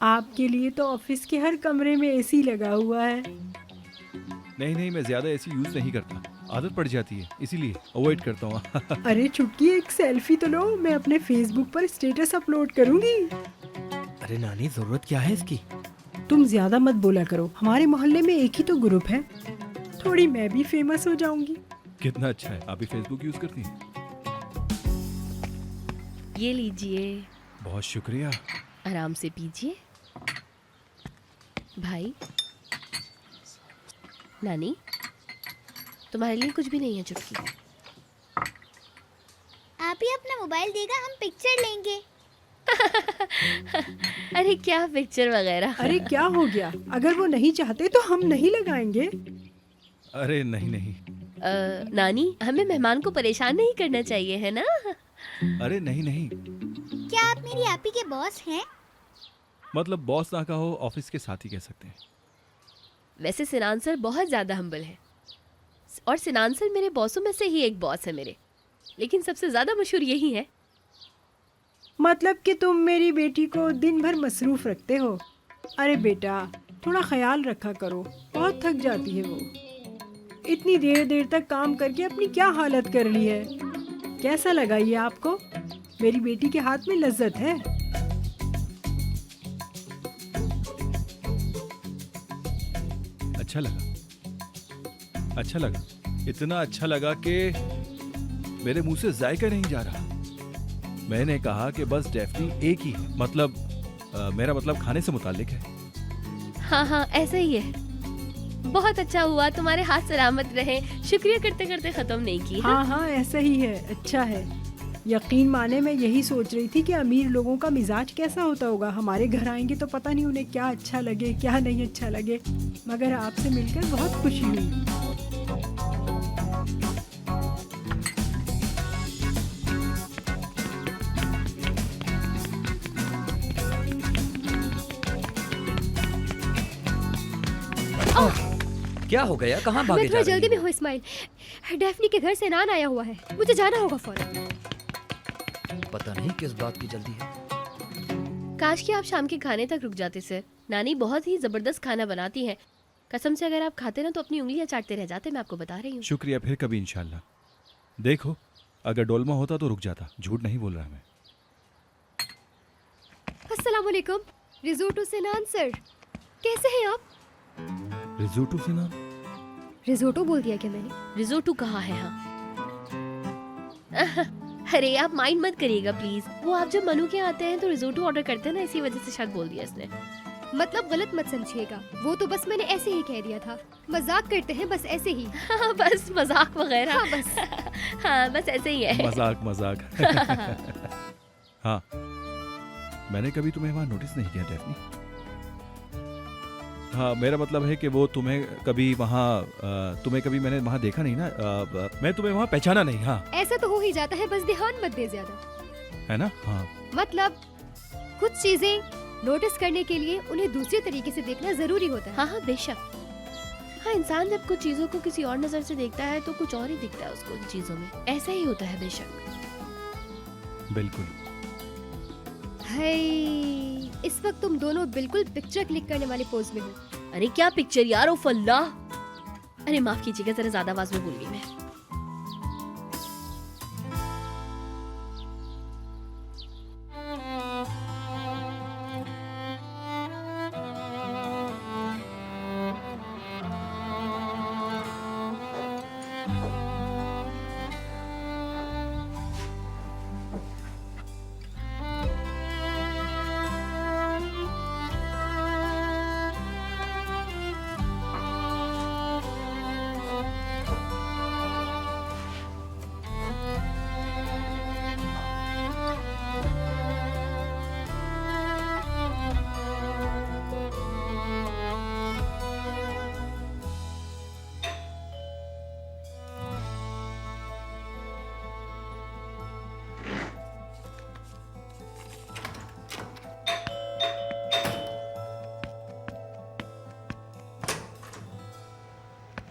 आपके लिए तो ऑफिस के हर कमरे में एसी लगा हुआ है। नहीं नहीं, मैं ज्यादा एसी यूज नहीं करता, आदत पड़ जाती है, इसीलिए अवॉइड करता हूँ। अरे चुटकी, एक सेल्फी तो लो, मैं अपने फेसबुक पर स्टेटस अपलोड करूंगी। अरे नानी, जरूरत क्या है इसकी? तुम ज्यादा मत बोला करो, हमारे मोहल्ले में एक ही तो ग्रुप है, थोड़ी मैं भी फेमस हो जाऊंगी। कितना अच्छा है, आप भी फेसबुक यूज करती हैं? ये लीजिए। बहुत शुक्रिया। आराम से पीजिए। भाई, नानी, तुम्हारे लिए कुछ भी नहीं है चुटकी। आप ही अपना मोबाइल देगा, हम पिक्चर लेंगे। अरे क्या पिक्चर वगैरह। अरे क्या हो गया? अगर वो नहीं चाहते तो हम नहीं लगाएंगे। अरे नहीं नहीं। नानी, हमें मेहमान को परेशान नहीं करना चाहिए, है ना? अरे नहीं नहीं। क्या आप मेरी आपी के बॉस हैं? मतलब बॉस ना कहो, ऑफिस के साथ ही कह सकते हैं। वैसे सिनान सर बहुत ज़्यादा हम्बल है, और सिनान सर मेरे बॉसों में से ही एक बॉस है मेरे, लेकिन सबसे ज़्यादा मशहूर यही है। मतलब कि तुम मेरी बेटी को दिन भर मसरूफ रखते हो। अरे बेटा, थोड़ा ख्याल रखा करो, बहुत थक जाती है वो। इतनी देर देर तक काम करके अपनी क्या हालत कर ली है। कैसा लगा ये आपको? मेरी बेटी के हाथ में लज्जत है। अच्छा लगा, अच्छा लगा, इतना अच्छा लगा कि मेरे मुंह से जायका नहीं जा रहा। मैंने कहा कि बस डेफनी एक ही है, मतलब मेरा मतलब खाने से मुताल्लिक है। हाँ हाँ, ऐसा ही है। बहुत अच्छा हुआ, तुम्हारे हाथ सलामत रहे। शुक्रिया करते करते ख़त्म नहीं की। हाँ हाँ, ऐसा ही है, अच्छा है। यकीन माने, मैं यही सोच रही थी कि अमीर लोगों का मिजाज कैसा होता होगा। हमारे घर आएंगे तो पता नहीं उन्हें क्या अच्छा लगे क्या नहीं अच्छा लगे, मगर आपसे मिलकर बहुत खुशी हुई। क्या हो गया? कहाँ भागे मैं जा थोड़ा रही जल्दी हो? में हूँ इस्माइल। डेफनी के घर से नान आया हुआ है, मुझे जाना होगा फौरन। पता नहीं किस बात की जल्दी है। काश कि आप शाम के खाने तक रुक जाते सर। नानी बहुत ही जबरदस्त खाना बनाती है, कसम से अगर आप खाते ना तो अपनी उंगलियां चाटते रह जाते। मैं आपको बता रही हूँ। शुक्रिया, फिर कभी इंशाल्लाह। देखो, अगर डोलमा होता तो रुक जाता, झूठ नहीं बोल रहा मैं। अस्सलाम वालेकुम, रिजोटो सिनान सर, कैसे हैं आप? रिजोटो सिनान? रिजोटो बोल दिया क्या मैंने? रिजोटो कहाँ है? हाँ अरे आप माइंड मत करिएगा प्लीज, वो आप जब मनु के आते हैं तो रिजोटो ऑर्डर करते हैं ना, इसी वजह से शायद बोल दिया इसने। मतलब गलत मत समझिएगा, वो तो बस मैंने ऐसे ही कह दिया था, मजाक करते हैं बस ऐसे ही। हाँ बस मजाक वगैरह। हाँ बस हाँ बस ऐसे ही है। मजाक मजाक। हाँ, मैंने कभी तुम्हें वहाँ नोटिस नहीं किया डेफनी। हाँ, मेरा मतलब है कि वो तुम्हें कभी मैंने वहाँ देखा नहीं ना, मैं तुम्हें वहाँ पहचाना नहीं। हाँ ऐसा तो हो ही जाता है, बस ध्यान मत दे ज्यादा, है ना? हाँ मतलब कुछ चीजें नोटिस करने के लिए उन्हें दूसरे तरीके से देखना जरूरी होता है। हाँ हाँ बेशक। हाँ, इंसान जब कुछ चीजों को किसी और नजर से देखता है तो कुछ और ही दिखता है उसको उन चीजों में, ऐसा ही होता है बेशक। बिल्कुल। है, इस वक्त तुम दोनों बिल्कुल पिक्चर क्लिक करने वाले पोज में हो। अरे क्या पिक्चर यार, उफ अल्लाह। अरे माफ कीजिएगा, जरा ज्यादा आवाज में बोल गई मैं।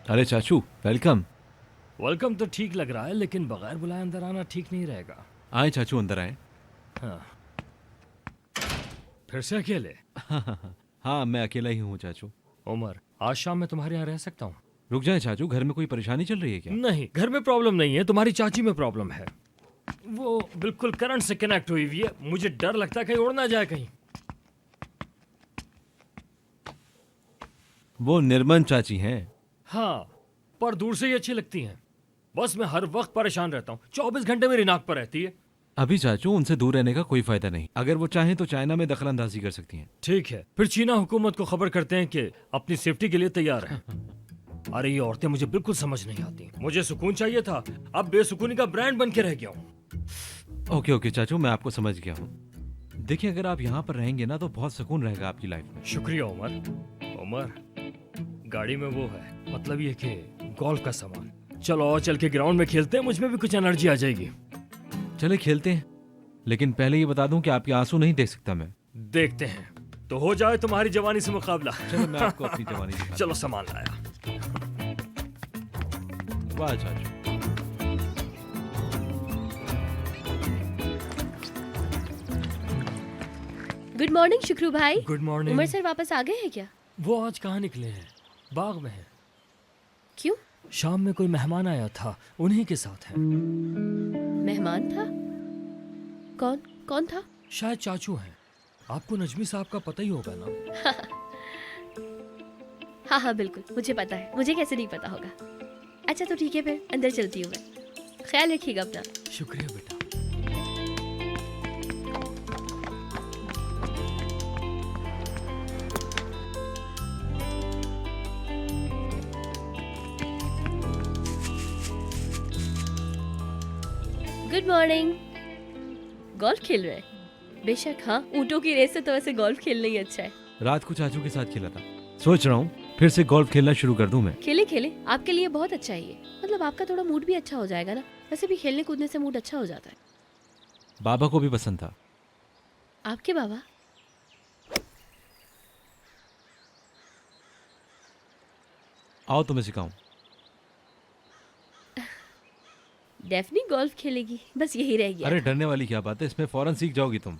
अरे चाचू, वेलकम। वेलकम तो ठीक लग रहा है, लेकिन बगैर बुलाए अंदर आना ठीक नहीं रहेगा। आए चाचू, अंदर आए। हाँ, फिर से अकेले? हाँ, मैं अकेला ही हूँ चाचू। उमर, आज शाम मैं तुम्हारे यहाँ रह सकता हूँ? रुक जाए चाचू, घर में कोई परेशानी चल रही है क्या? नहीं, घर में प्रॉब्लम नहीं है, तुम्हारी चाची में प्रॉब्लम है। वो बिल्कुल करंट से कनेक्ट हुई हुई है, मुझे डर लगता है कहीं उड़ ना जाए कहीं। वो निर्मल चाची हैं। हाँ, पर दूर से ही अच्छी लगती हैं। बस मैं हर वक्त परेशान रहता हूँ, 24 घंटे मेरी नाक पर रहती है। अभी चाचू, उनसे दूर रहने का कोई फायदा नहीं। अगर वो चाहें तो चाइना में दखल अंदाजी कर सकती हैं। ठीक है, फिर चीना हुकूमत को खबर करते हैं कि अपनी सेफ्टी के लिए तैयार हैं। अरे ये औरतें मुझे बिल्कुल समझ नहीं आती। मुझे सुकून चाहिए था, अब बेसुकूनी का ब्रांड बन के रह गया हूँ। ओके ओके चाचू, मैं आपको समझ गया हूँ। देखिए, अगर आप यहाँ पर रहेंगे ना तो बहुत सुकून रहेगा आपकी लाइफ में। शुक्रिया उमर। उमर, गाड़ी में वो है, मतलब ये कि गोल्फ का सामान। चलो और चल के ग्राउंड में खेलते हैं, मुझ में भी कुछ एनर्जी आ जाएगी। चले खेलते हैं, लेकिन पहले ये बता दूं कि आपके आंसू नहीं देख सकता मैं। देखते हैं, तो हो जाए तुम्हारी जवानी से मुकाबला। चलो मैं आपको अपनी जवानी दिखाता हूं। चलो सामान लाया। वाह चाचू। गुड मॉर्निंग शुक्रू भाई। Good morning. उमर सर वापस आ गए हैं क्या? वो आज कहाँ निकले हैं? बाग में हैं। क्यों? शाम में कोई मेहमान आया था, उन्हीं के साथ हैं। मेहमान था? कौन कौन था? शायद चाचू हैं। आपको नजमी साहब का पता ही होगा ना? हाँ हाँ बिल्कुल, मुझे पता है। मुझे कैसे नहीं पता होगा। अच्छा तो ठीक है, फिर अंदर चलती हूँ मैं। ख्याल रखिएगा अपना। शुक्रिया बेटा। Good morning. गोल्फ खेल रहे हैं? बेशक हाँ, ऊँटों की रेस से तो वैसे गोल्फ खेलना ही अच्छा है। रात को चाचू के साथ खेला था, सोच रहा हूँ फिर से गोल्फ खेलना शुरू कर दूं मैं। खेले खेले, आपके लिए बहुत अच्छा है ये। मतलब आपका थोड़ा मूड भी अच्छा हो जाएगा ना। वैसे भी खेलने कूदने से मूड अच्छा हो जाता है। बाबा को भी पसंद था। आपके बाबा? आओ तुम्हें सिखाऊं। डेफनी गोल्फ खेलेगी, बस यही रह गया। अरे डरने वाली क्या बात है, इसमें फौरन सीख जाओगी तुम।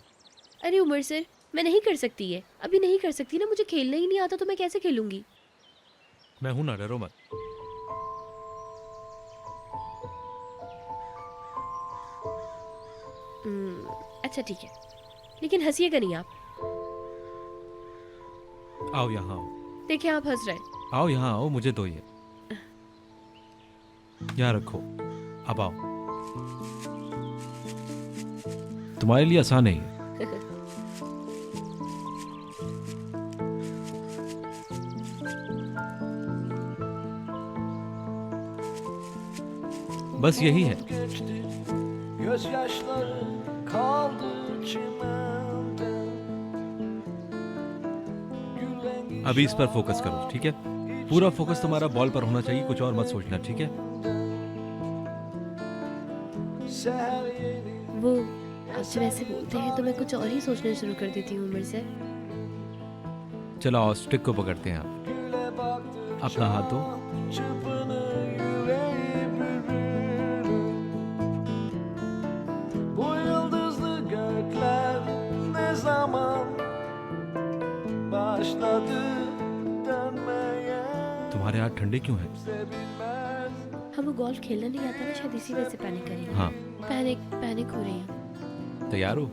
अरे उमर सर, मैं नहीं कर सकती है, अभी नहीं कर सकती ना। मुझे खेलना ही नहीं आता तो मैं कैसे खेलूंगी? मैं हूं ना, डरो मत। अच्छा ठीक है, लेकिन हंसिएगा नहीं आप। आओ यहाँ आओ। देखिए आप हंस रहे हैं। आओ यहाँ आओ, मुझे दो ये। यहाँ रखो, अब आओ। तुम्हारे लिए आसान है ये। बस यही है। geçti, gözyaşları kaldı çimende. Gülen अभी इस पर फोकस करो, ठीक है? पूरा फोकस तुम्हारा बॉल पर होना चाहिए, कुछ और मत सोचना, ठीक है? seher yeni वो आप जब ऐसे बोलते हैं तो मैं कुछ और ही सोचना शुरू कर देती हूँ उम्र से। चलो आओ, स्टिक को पकड़ते हैं आप। güle baktı. अपना हाथ दो। Çırpınır yüreği bürürüm. Bu yıldızlı gökler ne zaman başladı dönmeye तुम्हारे हाथ ठंडे क्यों हैं? bilmez. हाँ वो गोल्फ खेलना नहीं आता ना, शायद इसी वजह से पैनिक कर रही हूँ। हाँ, पैनिक हो रही हूँ। तैयार हो?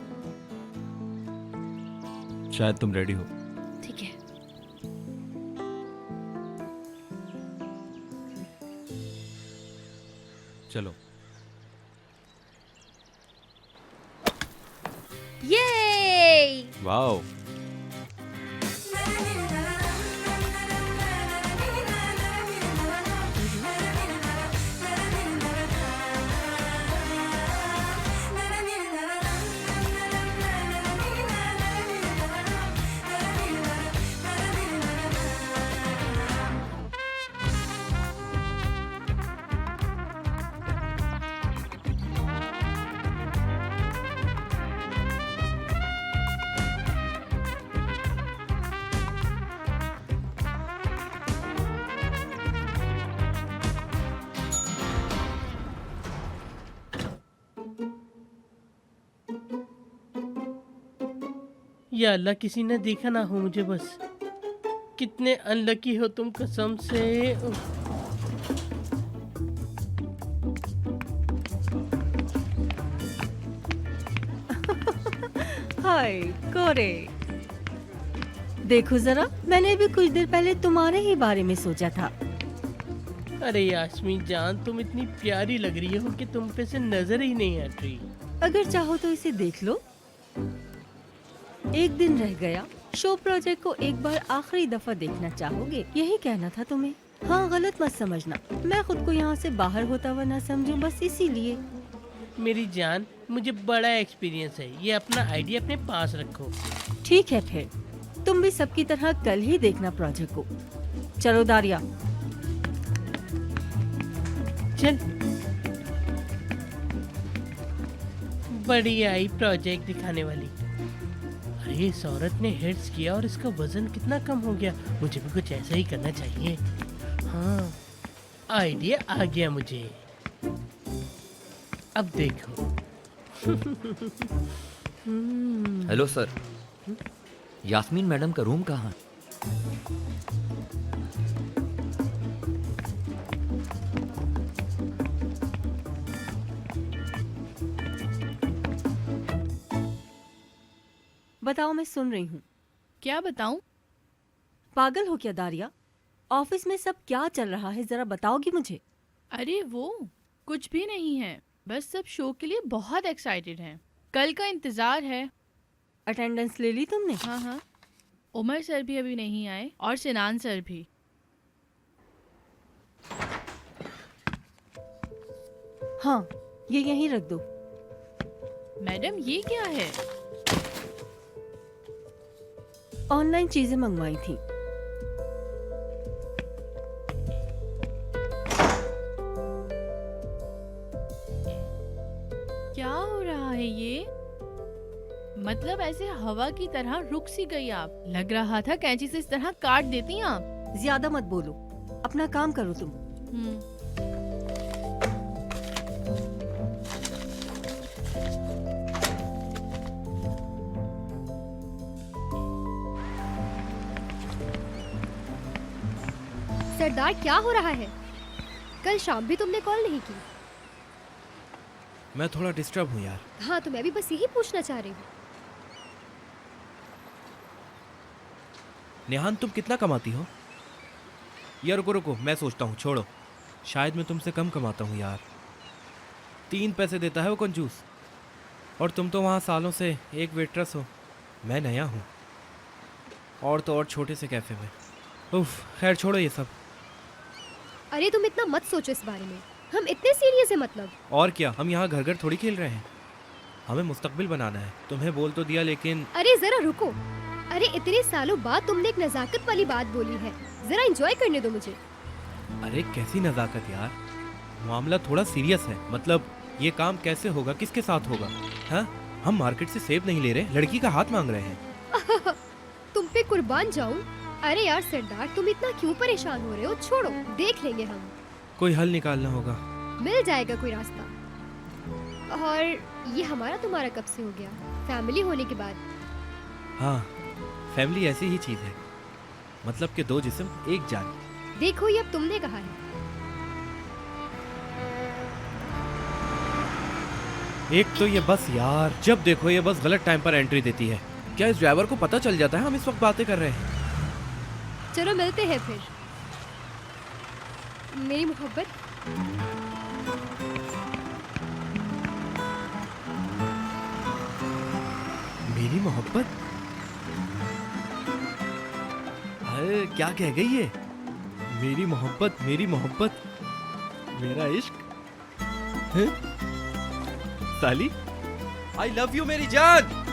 शायद तुम रेडी हो। ठीक है। चलो। ये वाओ, या अल्लाह किसी ने देखा ना हो मुझे बस। कितने अनलकी हो तुम कसम से। हाय कोरे, देखो जरा, मैंने भी कुछ देर पहले तुम्हारे ही बारे में सोचा था। अरे यास्मीन जान, तुम इतनी प्यारी लग रही हो कि तुम पे से नजर ही नहीं हट रही। अगर चाहो तो इसे देख लो। एक दिन रह गया, शो प्रोजेक्ट को एक बार आखिरी दफा देखना चाहोगे? यही कहना था तुम्हें। हाँ, गलत मत समझना, मैं खुद को यहाँ से बाहर होता हुआ ना समझूं, बस इसीलिए। मेरी जान, मुझे बड़ा एक्सपीरियंस है, ये अपना आइडिया अपने पास रखो। ठीक है फिर, तुम भी सबकी तरह कल ही देखना प्रोजेक्ट को। चलो दारिया। चल। बड़ी आई प्रोजेक्ट दिखाने वाली। अरे इस औरत ने हेड्स किया और इसका वजन कितना कम हो गया। मुझे भी कुछ ऐसा ही करना चाहिए। हाँ, आइडिया आ गया मुझे। अब देखो। हेलो सर, यास्मीन मैडम का रूम कहाँ? बताओ, मैं सुन रही हूँ। क्या बताऊं? पागल हो क्या दारिया? ऑफिस में सब क्या चल रहा है, जरा बताओगी मुझे? अरे वो कुछ भी नहीं है, बस सब शो के लिए बहुत एक्साइटेड हैं। कल का इंतजार है। अटेंडेंस ले ली तुमने? हाँ हाँ, उमर सर भी अभी नहीं आए और सिनान सर भी। हाँ, ये यहीं रख दो। मैडम ये क्या है? ऑनलाइन चीजें मंगवाई थी। क्या हो रहा है ये? मतलब ऐसे हवा की तरह रुक सी गई आप। लग रहा था कैंची से इस तरह काट देती आप। ज्यादा मत बोलो, अपना काम करो तुम। सरदार क्या हो रहा है? कल शाम भी तुमने कॉल नहीं की। मैं थोड़ा डिस्टर्ब हूँ यार। हाँ तो मैं भी बस यही पूछना चाह रही हूँ। नेहान तुम कितना कमाती हो? यार रुको रुको, मैं सोचता हूँ, छोड़ो। शायद मैं तुमसे कम कमाता हूँ यार। 3 पैसे देता है वो कंजूस। और तुम तो वहाँ सालों से एक वेट्रेस हो, मैं नया हूँ, और तो और छोटे से कैफे में। उफ, खैर छोड़ो ये सब। अरे तुम इतना मत सोचो इस बारे में, हम इतने सीरियस है मतलब। और क्या, हम यहाँ घर घर थोड़ी खेल रहे हैं, हमें मुस्तकबिल बनाना है। तुम्हें बोल तो दिया लेकिन। अरे जरा रुको, अरे इतने सालों बाद तुमने एक नजाकत वाली बात बोली है, जरा एंजॉय करने दो मुझे। अरे कैसी नजाकत यार, मामला थोड़ा सीरियस है। मतलब ये काम कैसे होगा, किसके साथ होगा? हाँ, हम मार्केट से सेब नहीं ले रहे, लड़की का हाथ मांग रहे हैं। तुम पे कुर्बान जाऊं। अरे यार सरदार, तुम इतना क्यों परेशान हो रहे हो? छोड़ो, देख लेंगे हम। कोई हल निकालना होगा। मिल जाएगा कोई रास्ता। और ये हमारा तुम्हारा कब से हो गया, फैमिली होने के बाद? हाँ, फैमिली ऐसी ही चीज है, मतलब कि 2 जिस्म एक जान। देखो ये अब तुमने कहा है। एक तो ये बस यार, जब देखो ये बस गलत टाइम पर एंट्री देती है। क्या इस ड्राइवर को पता चल जाता है हम इस वक्त बातें कर रहे हैं? चलो मिलते हैं फिर मेरी मोहब्बत। मेरी मोहब्बत? अरे क्या कह गई ये? मेरी मोहब्बत, मेरी मोहब्बत, मेरा इश्क हैं? साली, आई लव यू मेरी जान।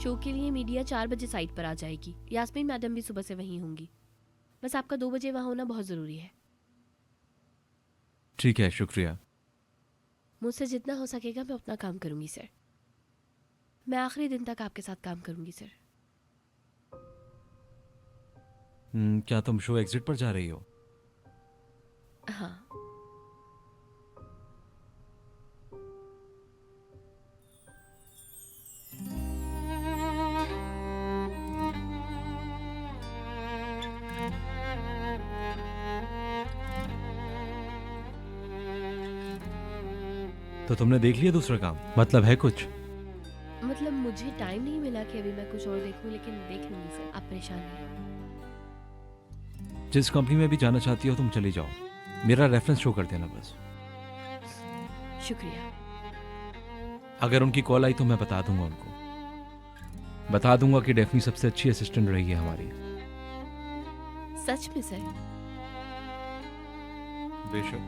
शो के लिए मीडिया 4 बजे साइट पर आ जाएगी। यास्मीन मैडम भी सुबह से वहीं होंगी। बस आपका 2 बजे वहाँ होना बहुत ज़रूरी है। ठीक है, शुक्रिया। मुझसे जितना हो सकेगा मैं अपना काम करूंगी सर। मैं आखिरी दिन तक आपके साथ काम करूंगी सर। क्या तुम शो एग्जिट पर जा रही हो? हाँ। तो तुमने देख लिया दूसरा काम? मतलब है कुछ? मतलब मुझे टाइम नहीं मिला कि अभी मैं कुछ और देखूं, लेकिन देख लूंगी सर, आप परेशान नहीं हो। जिस कंपनी में भी जाना चाहती हो तुम चली जाओ, मेरा रेफरेंस शो कर देना बस। शुक्रिया। अगर उनकी कॉल आई तो मैं बता दूंगा उनको, बता दूंगा कि डेफनी सबसे अच्छी असिस्टेंट रही है हमारी। सच में सर? बेशक।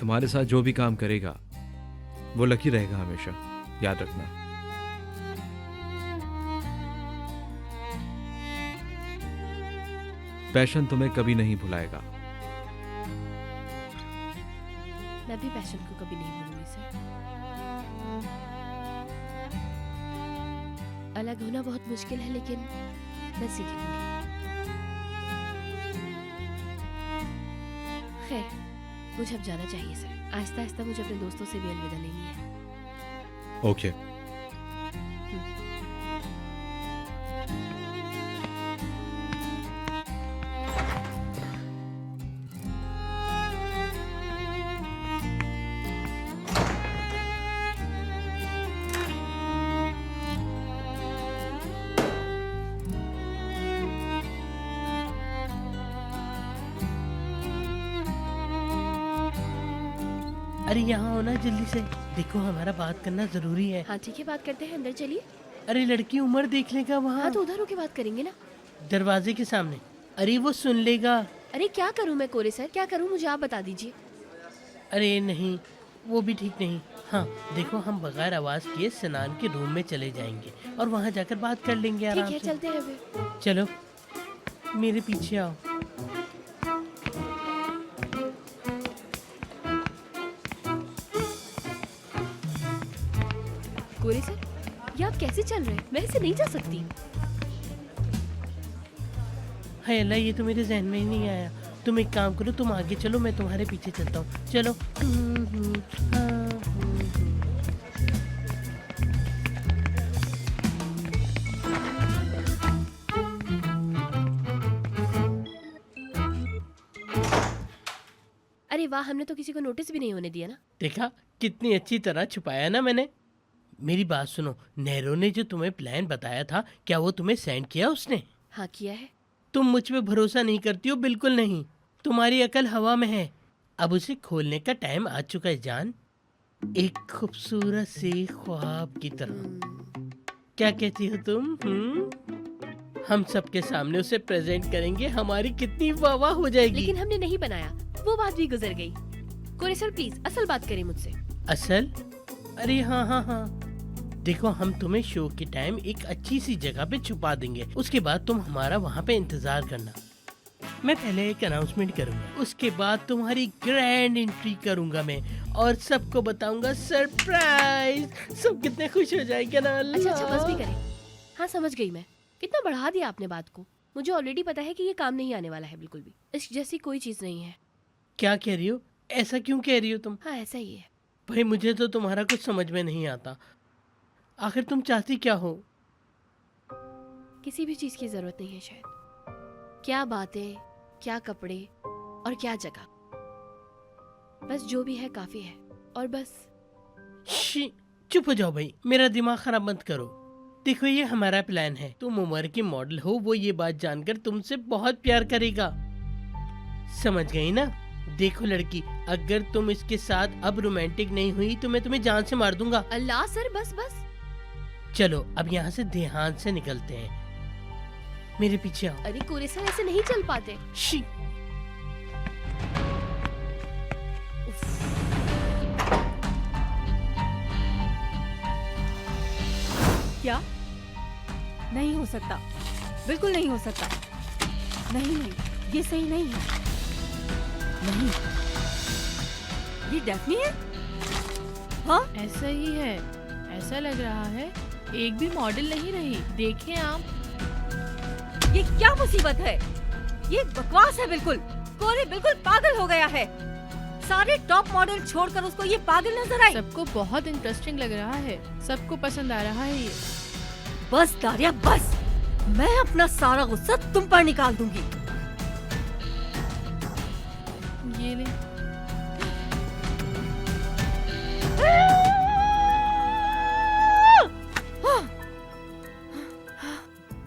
तुम्हारे साथ जो भी काम करेगा वो लकी रहेगा हमेशा, याद रखना। पैशन तुम्हें कभी नहीं भुलाएगा। मैं भी पैशन को कभी नहीं भूलूंगी सर। अलग होना बहुत मुश्किल है, लेकिन मैं सीख लूंगी। खैर, मुझे अब जाना चाहिए सर। आहिस्ता आहिस्ता मुझे अपने दोस्तों से भी अलविदा लेनी है। ओके। अरे यहाँ हो ना जल्दी से, देखो हमारा बात करना जरूरी है। हाँ ठीक है, बात करते हैं, अंदर चलिए। अरे लड़की उम्र देख लेगा वहाँ। हाँ तो उधर होके बात करेंगे ना, दरवाजे के सामने। अरे वो सुन लेगा। अरे क्या करूँ मैं कोरे सर, क्या करूँ मुझे आप बता दीजिए। अरे नहीं, वो भी ठीक नहीं। हाँ देखो, हम बगैर आवाज किए सनान के रूम में चले जाएंगे और वहाँ जाकर बात कर लेंगे आराम से। ठीक है, चलते हैं फिर। चलो मेरे पीछे आओ। गोरे सर, ये आप कैसे चल रहे हैं? मैं ऐसे नहीं जा सकती। हाय अल्लाह, ये तो मेरे जहन में ही नहीं आया। तुम एक काम करो, तुम आगे चलो, मैं तुम्हारे पीछे चलता हूँ। चलो। वाह, हमने तो किसी को नोटिस भी नहीं होने दिया ना। देखा कितनी अच्छी तरह छुपाया ना मैंने। मेरी बात सुनो, नेहरू ने जो तुम्हें प्लान बताया था, क्या वो तुम्हें सेंड किया उसने? हाँ किया है। तुम मुझ पे भरोसा नहीं करती हो, बिल्कुल नहीं। तुम्हारी अकल हवा में है। अब उसे खोलने का टाइम आ चुका है जान, एक खूबसूरत सी ख्वाब की तरह। क्या कहती हो तुम? हम सबके सामने उसे प्रेजेंट करेंगे, हमारी कितनी वाह हो जाएगी। लेकिन हमने नहीं बनाया, वो बात भी गुजर गई। कोरे सर प्लीज असल बात करें मुझसे। असल? अरे हाँ हाँ हाँ, देखो हम तुम्हें शो के टाइम एक अच्छी सी जगह पे छुपा देंगे, उसके बाद तुम हमारा वहाँ पे इंतजार करना। मैं पहले एक अनाउंसमेंट करूंगा, उसके बाद तुम्हारी ग्रैंड एंट्री करूंगा मैं, और सबको बताऊंगा सरप्राइज। सब कितने खुश हो जाएंगे ना। अच्छा बस भी करें। हाँ समझ गई मैं। कितना बढ़ा दिया आपने बात को। मुझे ऑलरेडी पता है कि ये काम नहीं आने वाला है, बिल्कुल भी। इस जैसी कोई चीज नहीं है। क्या कह रही हो? ऐसा क्यों कह रही हो तुम? हाँ ऐसा ही है। भाई मुझे तो तुम्हारा कुछ समझ में नहीं आता। आखिर तुम चाहती क्या हो? किसी भी चीज की जरूरत नहीं है शायद। क्या बातें, क्या कपड़े और क्या जगह, बस जो भी है काफी है। और बस चुप हो जाओ भाई, मेरा दिमाग खराब मत करो। देखो ये हमारा प्लान है, तुम उमर की मॉडल हो, वो ये बात जानकर तुमसे बहुत प्यार करेगा, समझ गई ना? देखो लड़की, अगर तुम इसके साथ अब रोमांटिक नहीं हुई तो मैं तुम्हें जान से मार दूंगा। अल्लाह सर बस बस। चलो अब यहाँ से ध्यान से निकलते हैं, मेरे पीछे आओ। अरे कोरे सर ऐसे नहीं चल पाते। क्या? नहीं हो सकता, बिल्कुल नहीं हो सकता। नहीं नहीं, ये सही नहीं है। नहीं, ये डेफनी है? हाँ ऐसा ही है, ऐसा लग रहा है। एक भी मॉडल नहीं रही, देखें आप। ये क्या मुसीबत है? ये बकवास है बिल्कुल। कोरे बिल्कुल पागल हो गया है। सारे टॉप मॉडल छोड़कर उसको ये पागल नजर आई। सबको बहुत इंटरेस्टिंग लग रहा है, सबको पसंद आ रहा है ये। बस दारिया बस, मैं अपना सारा गुस्सा तुम पर निकाल दूंगी। ये ले।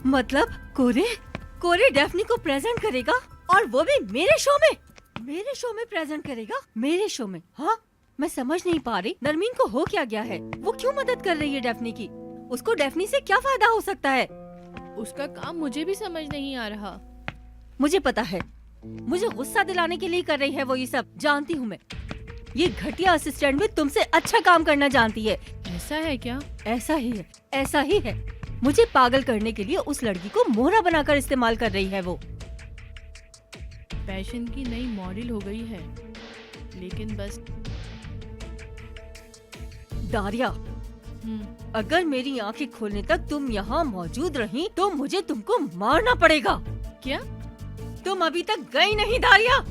मतलब कोरे डेफनी को प्रेजेंट करेगा, और वो भी मेरे शो में। मेरे शो में प्रेजेंट करेगा, मेरे शो में? हाँ मैं समझ नहीं पा रही नरमीन को हो क्या गया है। वो क्यों मदद कर रही है डेफनी की? उसको डेफनी से क्या फायदा हो सकता है? उसका काम मुझे भी समझ नहीं आ रहा। मुझे पता है, मुझे गुस्सा दिलाने के लिए कर रही है वो ये सब, जानती हूँ मैं। ये घटिया असिस्टेंट भी तुमसे अच्छा काम करना जानती है। ऐसा है क्या? ऐसा ही है, ऐसा ही है। मुझे पागल करने के लिए उस लड़की को मोहरा बनाकर इस्तेमाल कर रही है वो। फैशन की नई मॉडल हो गई है, लेकिन बस दारिया, अगर मेरी आंखें खोलने तक तुम यहाँ मौजूद रही तो मुझे तुमको मारना पड़ेगा। क्या? तुम अभी तक गई नहीं दारिया।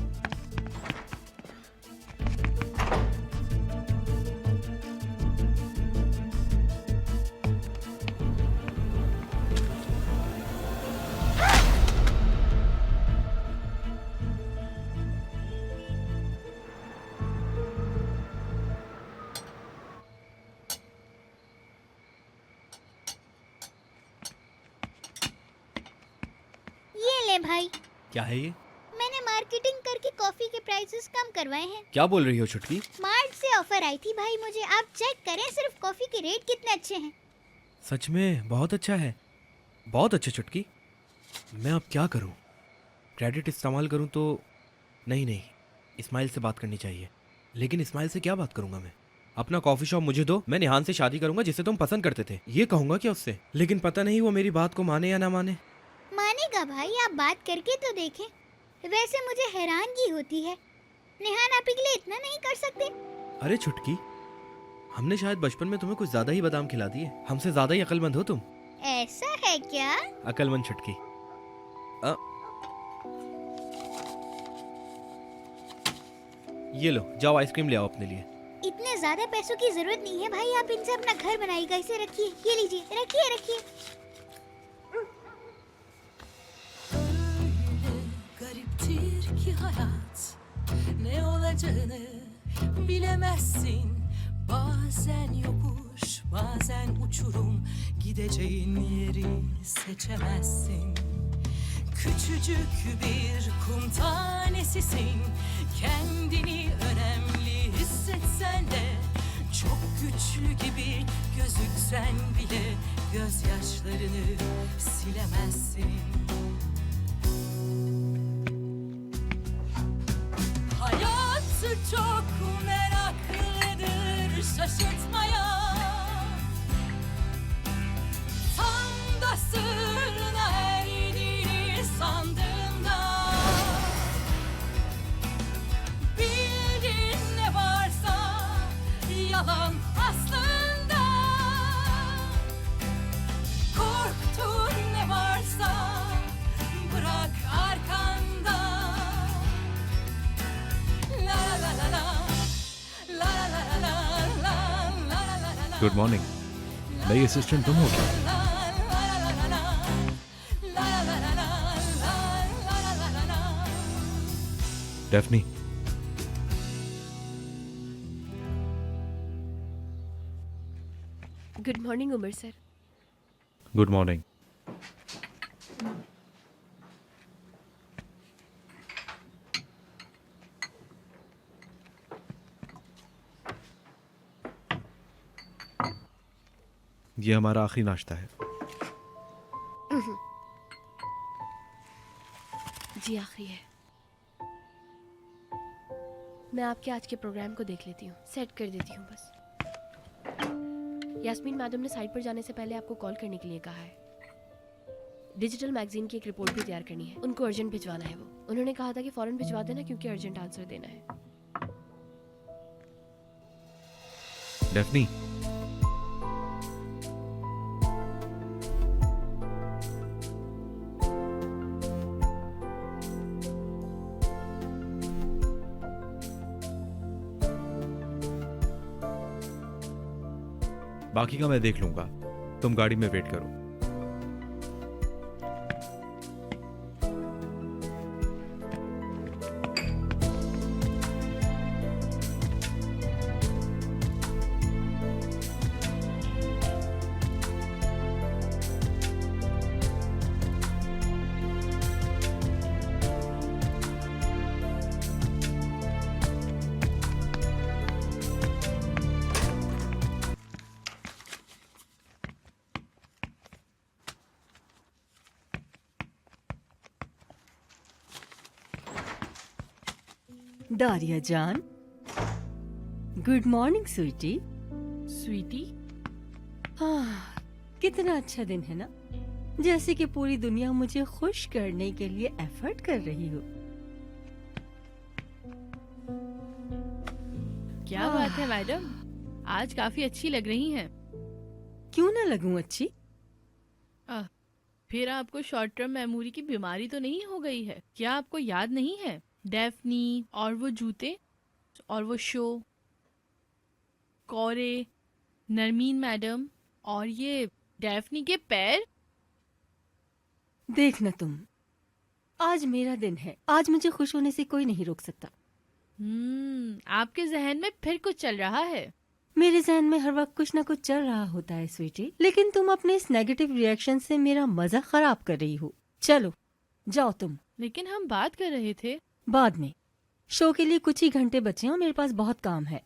ये ले भाई, क्या है ये? मैंने मार्केटिंग करके कॉफी के प्राइसेस कम करवाए हैं। क्या बोल रही हो छुटकी? मार्ट से ऑफर आई थी भाई मुझे, आप चेक करें सिर्फ कॉफी के रेट कितने अच्छे हैं। सच में बहुत अच्छा है, बहुत अच्छा छुटकी। मैं अब क्या करूं? क्रेडिट इस्तेमाल करूं तो नहीं, इस्माइल से बात करनी चाहिए। लेकिन इस्माइल से क्या बात करूंगा मैं? अपना कॉफी शॉप मुझे दो, मैं निहान से शादी करूंगा जिसे तुम पसंद करते थे, ये कहूंगा क्या उससे? लेकिन पता नहीं वो मेरी बात को माने या ना माने। मानेगा भाई, आप बात करके तो देखें। वैसे मुझे हैरानगी होती है, निहान आप के लिए इतना नहीं कर सकते? अरे छुटकी, हमने शायद बचपन में तुम्हें कुछ ज्यादा ही बादाम खिला दिए। हमसे ज्यादा ही अक्लमंद हो तुम। ऐसा है क्या? अक्लमंद छुटकी। ये लो, जाओ आइसक्रीम ले आओ अपने लिए। इतने ज्यादा पैसों की जरूरत नहीं है भाई, आप इनसे अपना घर बनाइएगा। इसे रखिए, ये लीजिए, रखिए। Gariptir ki hayat, ne olacağını bilemezsin. Bazen yokuş, bazen uçurum, gideceğin yeri seçemezsin. Küçücük bir kum tanesisin, kendini önemli hissetsen de, çok güçlü gibi gözüksen bile gözyaşlarını silemezsin. Hayat çok meraklıdır şaşırtmaya, tam da sırrına erdiğini sandığında, bildiğin ne varsa yalan aslında, korktuğun ne varsa bırak arkanda. La la la la, la la la la, la la la la. Good morning. नई assistant तुम हो क्या? Daphne, good morning Umar sir. Good morning. ये हमारा आखिरी नाश्ता है। जी आखिरी है। मैं आपके आज के प्रोग्राम को देख लेती हूँ, सेट कर देती हूँ बस। यास्मीन मैडम ने साइट पर जाने से पहले आपको कॉल करने के लिए कहा है। डिजिटल मैगजीन की एक रिपोर्ट भी तैयार करनी है, उनको अर्जेंट भिजवाना है। वो उन्होंने कहा था कि फौरन भिजवा देना क्योंकि अर्जेंट आंसर देना है। डेफनी, बाकी का मैं देख लूंगा, तुम गाड़ी में वेट करो। दारिया जान, गुड मॉर्निंग स्वीटी। स्वीटी, कितना अच्छा दिन है ना, जैसे कि पूरी दुनिया मुझे खुश करने के लिए एफर्ट कर रही हो। क्या बात है मैडम, आज काफी अच्छी लग रही हैं। क्यों ना लगूं अच्छी? फिर आपको शॉर्ट टर्म मेमोरी की बीमारी तो नहीं हो गई है? क्या आपको याद नहीं है डेफनी और वो जूते और वो शो, कौरे, नरमीन मैडम और ये डेफनी के पैर? देखना तुम, आज मेरा दिन है, आज मुझे खुश होने से कोई नहीं रोक सकता। आपके जहन में फिर कुछ चल रहा है। मेरे जहन में हर वक्त कुछ ना कुछ चल रहा होता है स्वीटी, लेकिन तुम अपने इस नेगेटिव रिएक्शन से मेरा मजा खराब कर रही हो। चलो जाओ तुम। लेकिन हम बात कर रहे थे। बाद में, शो के लिए कुछ ही घंटे बचे हैं और मेरे पास बहुत काम है।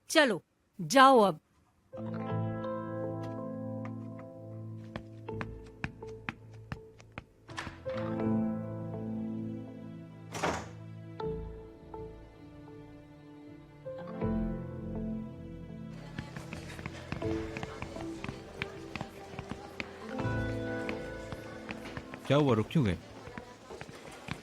चलो जाओ अब। क्या हुआ, रुक क्यों गए?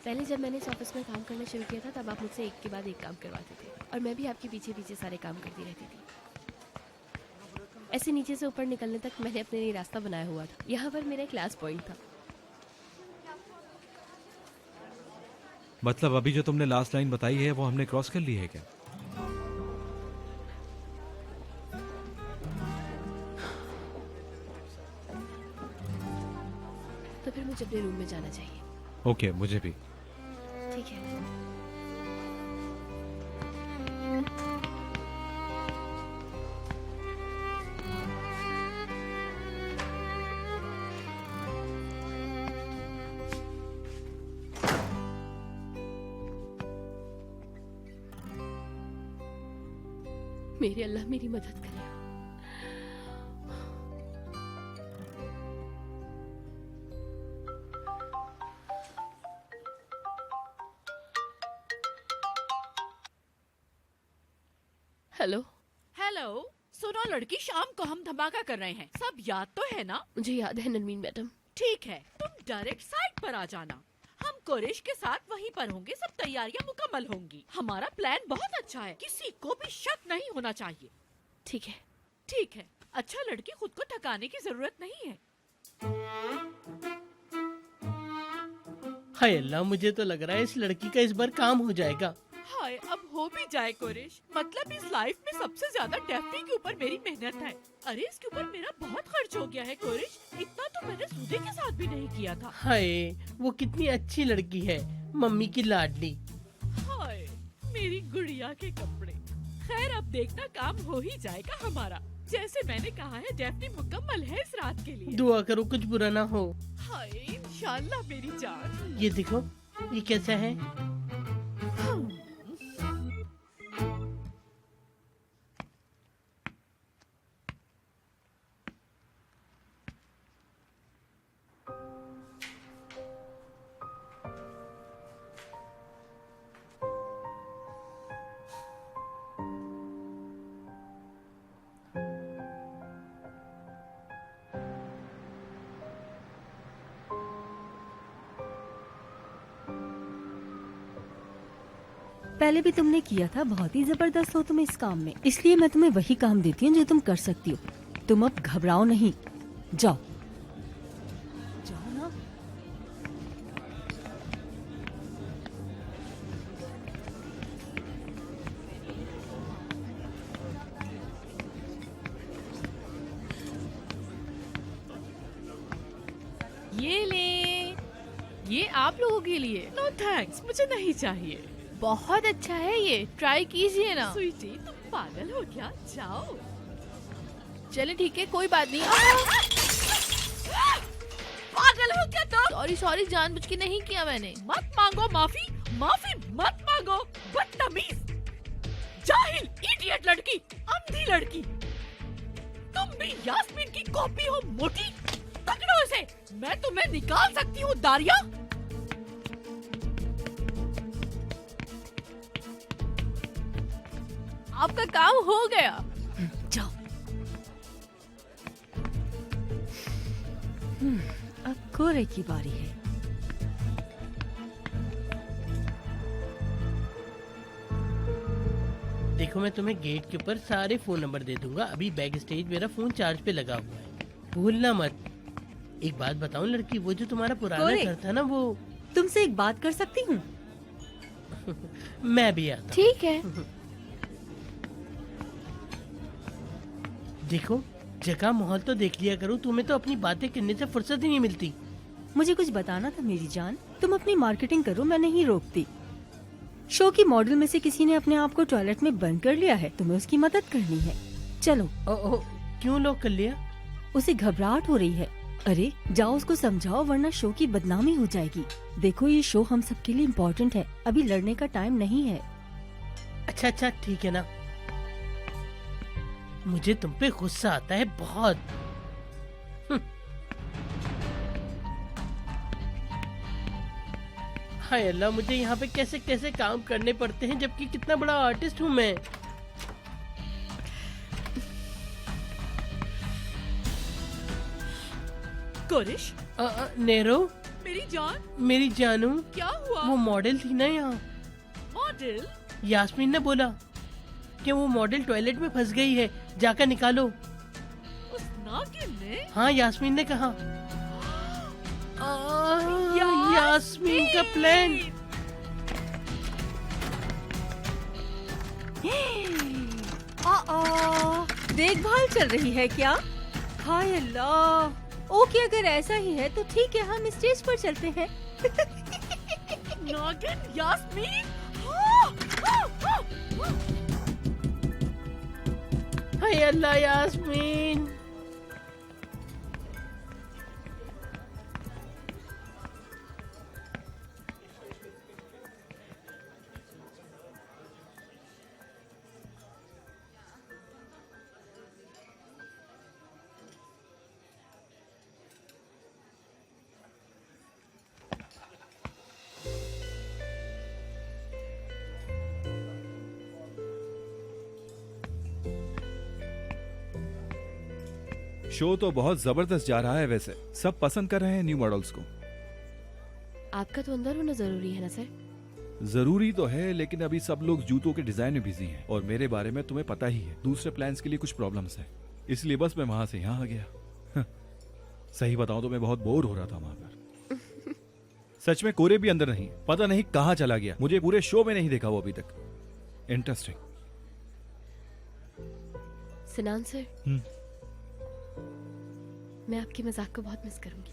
पहले जब मैंने इस ऑफिस में काम करना शुरू किया था तब आप मुझसे एक के बाद एक काम करवाते थे और मैं भी आपके पीछे पीछे सारे काम करती रहती थी। ऐसे नीचे से ऊपर निकलने तक मैंने अपने लिए रास्ता बनाया हुआ था। यहाँ पर मेरा एक लास्ट पॉइंट था। मतलब अभी जो तुमने लास्ट लाइन बताई है वो हमने क्रॉस कर ली है क्या? तो फिर मुझे अपने रूम में जाना चाहिए। ओके, मुझे भी। ठीक है। मेरे अल्लाह मेरी मदद करे। हेलो हेलो, सुनो लड़की, शाम को हम धमाका कर रहे हैं, सब याद तो है ना? मुझे याद है नरमीन मैडम। ठीक है, तुम डायरेक्ट साइट पर आ जाना। हम कोरिश के साथ वहीं पर होंगे, सब तैयारियां मुकम्मल होंगी। हमारा प्लान बहुत अच्छा है, किसी को भी शक नहीं होना चाहिए। ठीक है। ठीक है। अच्छा लड़की, खुद को थकाने की जरूरत नहीं है। हाय अल्लाह, मुझे तो लग रहा है इस लड़की का इस बार काम हो जाएगा। हाय, अब हो भी जाए कोरिश। मतलब इस लाइफ में सबसे ज्यादा डेफ्नी के ऊपर मेरी मेहनत है। अरे इसके ऊपर मेरा बहुत खर्च हो गया है कोरिश, इतना तो मैंने सूदे के साथ भी नहीं किया था। हाय, वो कितनी अच्छी लड़की है, मम्मी की लाडली। हाय, मेरी गुड़िया के कपड़े। खैर अब देखना काम हो ही जाएगा हमारा। जैसे मैंने कहा है, डेफ्नी मुकम्मल है इस रात के लिए। दुआ करो कुछ बुरा ना हो। हाय, इंशाल्लाह मेरी जान। ये देखो, ये कैसा है? पहले भी तुमने किया था, बहुत ही जबरदस्त हो तुम इस काम में, इसलिए मैं तुम्हें वही काम देती हूँ जो तुम कर सकती हो। तुम अब घबराओ नहीं, जाओ जाओ ना। ये ले, ये आप लोगों के लिए। नो थैंक्स, मुझे नहीं चाहिए। बहुत अच्छा है ये, ट्राई कीजिए ना। स्वीटी, तुम पागल हो क्या? जाओ। चले ठीक है, कोई बात नहीं। पागल हो क्या तुम? सॉरी सॉरी, जानबूझ के नहीं किया मैंने। मत मांगो माफी, माफी मत मांगो, बदतमीज, जाहिल, इडियट लड़की, अंधी लड़की। तुम भी यास्मीन की कॉपी हो, मोटी। पकड़ो इसे, मैं तुम्हें निकाल सकती हूँ दारिया। आपका काम हो गया। जाओ। अब कोरे की बारी है। देखो, मैं तुम्हें गेट के ऊपर सारे फोन नंबर दे दूंगा। अभी बैक स्टेज मेरा फोन चार्ज पे लगा हुआ है, भूलना मत। एक बात बताऊं लड़की, वो जो तुम्हारा पुराना कोरे, घर था ना, वो तुमसे एक बात कर सकती हूँ? मैं भी आता। ठीक है। देखो, जगह माहौल तो देख लिया करो, तुम्हें तो अपनी बातें करने से फुर्सत ही नहीं मिलती। मुझे कुछ बताना था मेरी जान। तुम अपनी मार्केटिंग करो, मैं नहीं रोकती। शो की मॉडल में से किसी ने अपने आप को टॉयलेट में बंद कर लिया है, तुम्हें उसकी मदद करनी है। चलो। क्यों लॉक कर लिया? उसे घबराहट हो रही है। अरे जाओ, उसको समझाओ, वरना शो की बदनामी हो जाएगी। देखो, ये शो हम सबके लिए इम्पोर्टेंट है, अभी लड़ने का टाइम नहीं है। अच्छा अच्छा, ठीक है ना। मुझे तुम पे गुस्सा आता है बहुत। हाय अल्लाह, मुझे यहाँ पे कैसे कैसे काम करने पड़ते हैं, जबकि कितना बड़ा आर्टिस्ट हूँ मैं। कोरिश, नेरो, मेरी जान, मेरी जानू, क्या हुआ? वो मॉडल थी ना यहाँ, मॉडल? यास्मीन ने बोला कि वो मॉडल टॉयलेट में फंस गई है, जाकर निकालो। उस नागिन ने? हाँ, यास्मीन ने कहा। यास्मीन का प्लान। देखभाल चल रही है क्या? हाय अल्लाह। ओके, अगर ऐसा ही है तो ठीक है, हम स्टेज पर चलते हैं। नागिन, यास्मीन। हाय अल्लाह, यास्मीन। शो तो बहुत जबरदस्त जा रहा है वैसे, सब पसंद कर रहे हैं न्यू मॉडल्स को। आपका तो अंदर होना जरूरी है ना सर? जरूरी तो है, लेकिन अभी सब लोग जूतों के डिजाइन में बिजी हैं और मेरे बारे में तुम्हें पता ही है, दूसरे प्लान्स के लिए कुछ प्रॉब्लम्स है, इसलिए बस मैं वहां से यहाँ आ गया। सही बताऊं तो मैं बहुत बोर हो रहा था वहां पर। सच में कोरे भी अंदर नहीं, पता नहीं कहाँ चला गया, मुझे पूरे शो में नहीं देखा वो अभी तक। इंटरेस्टिंग। सिनान सर, मैं आपकी मजाक को बहुत मिस करूंगी।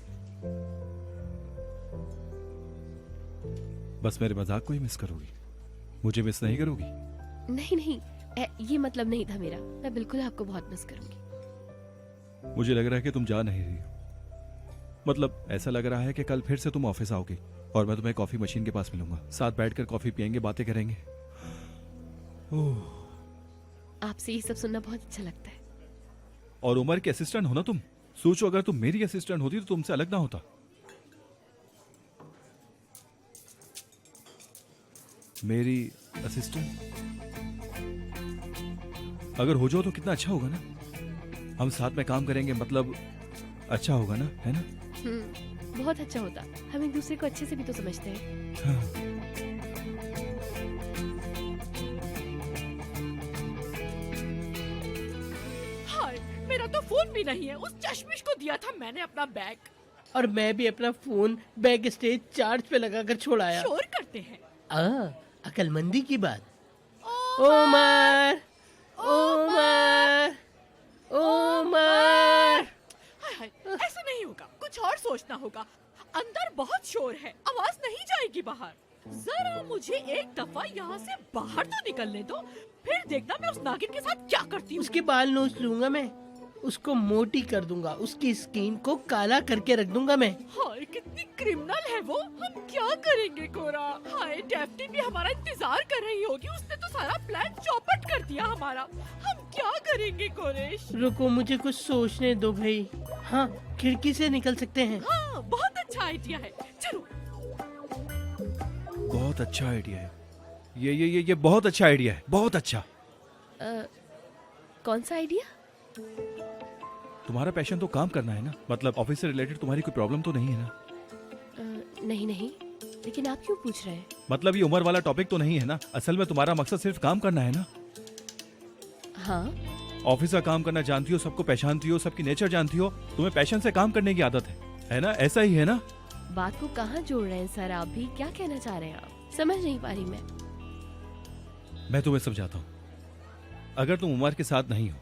बस मेरे मजाक को ही मिस करोगी, मुझे मिस नहीं करोगी? नहीं नहीं, ये मतलब नहीं था मेरा, मैं बिल्कुल आपको बहुत मिस करूंगी। मुझे लग रहा है कि तुम जा नहीं रही हो, मतलब ऐसा लग रहा है कि कल फिर से तुम ऑफिस आओगे और मैं तुम्हें कॉफी मशीन के पास मिलूंगा, साथ बैठकर कॉफी पियेंगे, बातें करेंगे। आपसे ये सब सुनना बहुत अच्छा लगता है। और उमर के असिस्टेंट हो ना तुम, सोचो अगर तुम मेरी असिस्टेंट होती तो तुमसे अलग ना होता। मेरी असिस्टेंट अगर हो जाओ तो कितना अच्छा होगा ना, हम साथ में काम करेंगे, मतलब अच्छा होगा ना, है ना? बहुत अच्छा होता, हम एक दूसरे को अच्छे से भी तो समझते हैं। हाँ। हाय, मेरा तो फोन भी नहीं है, उस चश्मिश को दिया था मैंने अपना बैग। और मैं भी अपना फोन बैक स्टेज चार्ज पे लगाकर छोड़ाया। शोर करते हैं। अकलमंदी की बात। उमर, उमर, उमर। हाय हाय, ऐसा नहीं होगा, कुछ और सोचना होगा। अंदर बहुत शोर है, आवाज नहीं जाएगी बाहर। जरा मुझे एक दफा यहाँ से बाहर तो निकलने दो, फिर देखना मैं उस नागिन के साथ क्या करती हूँ। उसके बाल नोच लूंगा मैं, उसको मोटी कर दूंगा, उसकी स्किन को काला करके रख दूंगा मैं। हाय, कितनी क्रिमिनल है वो। हम क्या करेंगे कोरा? हाय, डेफ्टी भी हमारा इंतजार कर रही होगी, उसने तो सारा प्लान चौपट कर दिया हमारा। हम क्या करेंगे कोरेश? रुको, मुझे कुछ सोचने दो भाई। हाँ, खिड़की से निकल सकते हैं। हाँ, बहुत अच्छा आइडिया है, चलो। बहुत अच्छा आइडिया है ये बहुत अच्छा आइडिया है, बहुत अच्छा। कौन सा आइडिया? तुम्हारा पैशन तो काम करना है ना, मतलब ऑफिस से रिलेटेड तुम्हारी कोई प्रॉब्लम तो नहीं है ना? नहीं नहीं, लेकिन आप क्यों पूछ रहे हैं? मतलब ये उम्र वाला टॉपिक तो नहीं है ना? असल में तुम्हारा मकसद सिर्फ काम करना है ना? हाँ। ऑफिस का काम करना जानती हो, सबको पहचानती हो, सबकी नेचर जानती हो, तुम्हें पैशन से काम करने की आदत है ना? ऐसा ही है ना? बात को कहाँ जोड़ रहे हैं सर? आप भी क्या कहना चाह रहे हैं? आप समझ नहीं पा रही मैं तुम्हें समझाता हूँ। अगर तुम उमर के साथ नहीं हो,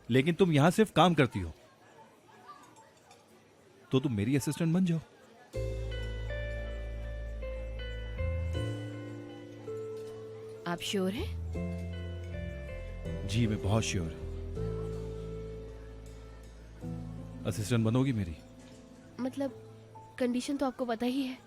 लेकिन तुम यहाँ सिर्फ काम करती हो, तो तुम मेरी असिस्टेंट बन जाओ। आप श्योर हैं? जी, मैं बहुत श्योर हूँ। असिस्टेंट बनोगी मेरी? मतलब कंडीशन तो आपको पता ही है।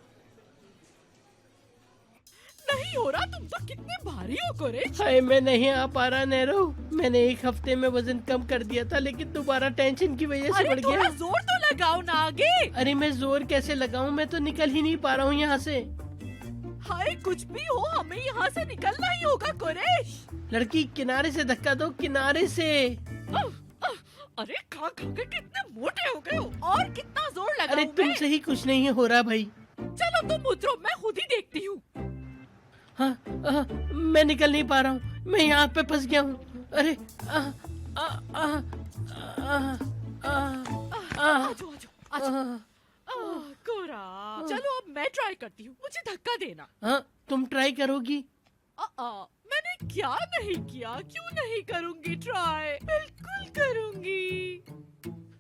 नहीं हो रहा, तुम तो कितने भारी हो कोरेश। हाय, मैं नहीं आ पा रहा नैरो। मैंने एक हफ्ते में वजन कम कर दिया था, लेकिन दोबारा टेंशन की वजह से बढ़ गया। थोड़ा जोर तो लगाओ ना आगे। अरे मैं जोर कैसे लगाऊं, मैं तो निकल ही नहीं पा रहा हूँ यहाँ से। हाय, कुछ भी हो, हमें यहाँ से निकलना ही होगा कोरेश। लड़की, किनारे से धक्का दो, किनारे से। अरे खा खा के कितने मोटे हो गए हो, और कितना जोर लगाऊं? अरे तुमसे ही कुछ नहीं हो रहा भाई। चलो तुम उतरो, मैं खुद ही देखती हूँ। हाँ, मैं निकल नहीं पा रहा हूँ, मैं यहाँ पे फंस गया हूँ। अरे कोरा, चलो अब मैं ट्राई करती हूँ, मुझे धक्का देना। हाँ, तुम ट्राई करोगी? मैंने क्या नहीं किया, क्यों नहीं करूँगी ट्राई? बिल्कुल करूँगी।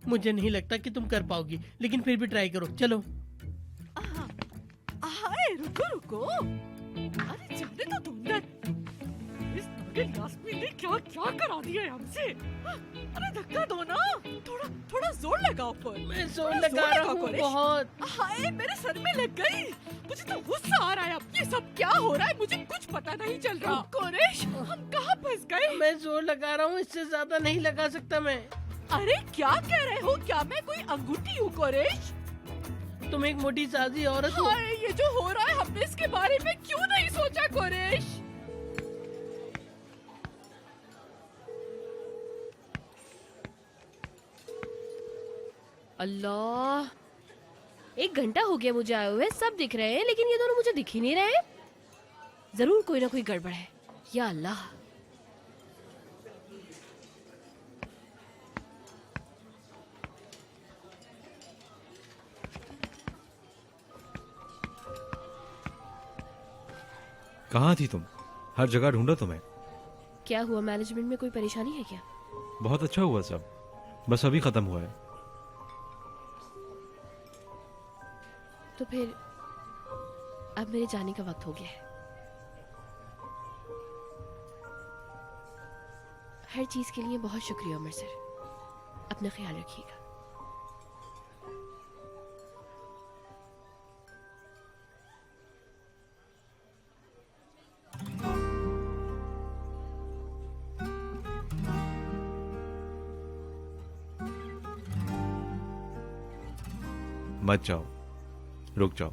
मुझे नहीं लगता कि तुम कर पाओगी, लेकिन फिर भी ट्राई करो, चलो। हाय, रुको रुको, अरे जाने तो तुम अंदर। इस नागिन यास्मीन ने क्या क्या करा दिया है हमसे। अरे धक्का दो ना, थोड़ा थोड़ा जोर लगाओ पर। मैं जोर लगा रहा हूँ बहुत। हाय, मेरे सर में लग गई। मुझे तो गुस्सा आ रहा है, अब ये सब क्या हो रहा है, मुझे कुछ पता नहीं चल रहा। कोरेश, हम कहाँ फंस गए? मैं जोर लगा रहा हूँ, इससे ज्यादा नहीं लगा सकता मैं। अरे क्या कह रहे हो? क्या मैं कोई अंगूठी हूँ कोरेश? तुम एक मोटी साजी औरत हो। हाय, ये जो हो रहा है, हमने इसके बारे में क्यों नहीं सोचा कोरेश? अल्लाह, 1 घंटा हो गया मुझे आए हुए, सब दिख रहे हैं लेकिन ये दोनों मुझे दिख ही नहीं रहे। जरूर कोई ना कोई गड़बड़ है। या अल्लाह। कहाँ थी तुम? हर जगह ढूंढा तुम्हें। क्या हुआ, मैनेजमेंट में कोई परेशानी है क्या? बहुत अच्छा हुआ सब, बस अभी खत्म हुआ है। तो फिर अब मेरे जाने का वक्त हो गया है। हर चीज के लिए बहुत शुक्रिया उमर सर, अपना ख्याल रखिएगा। मत जाओ, रुक जाओ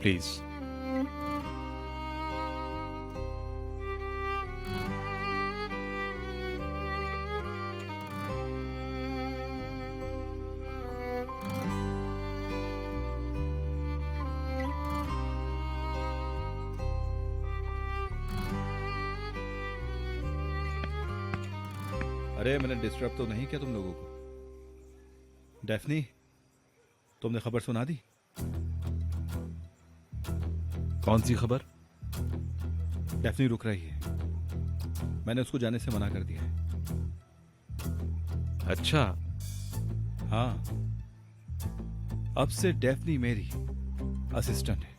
प्लीज। अरे मैंने डिस्टर्ब तो नहीं किया तुम लोगों को? डेफनी, तुमने खबर सुना दी? कौन सी खबर? डेफनी रुक रही है, मैंने उसको जाने से मना कर दिया है। अच्छा। हाँ, अब से डेफनी मेरी असिस्टेंट है।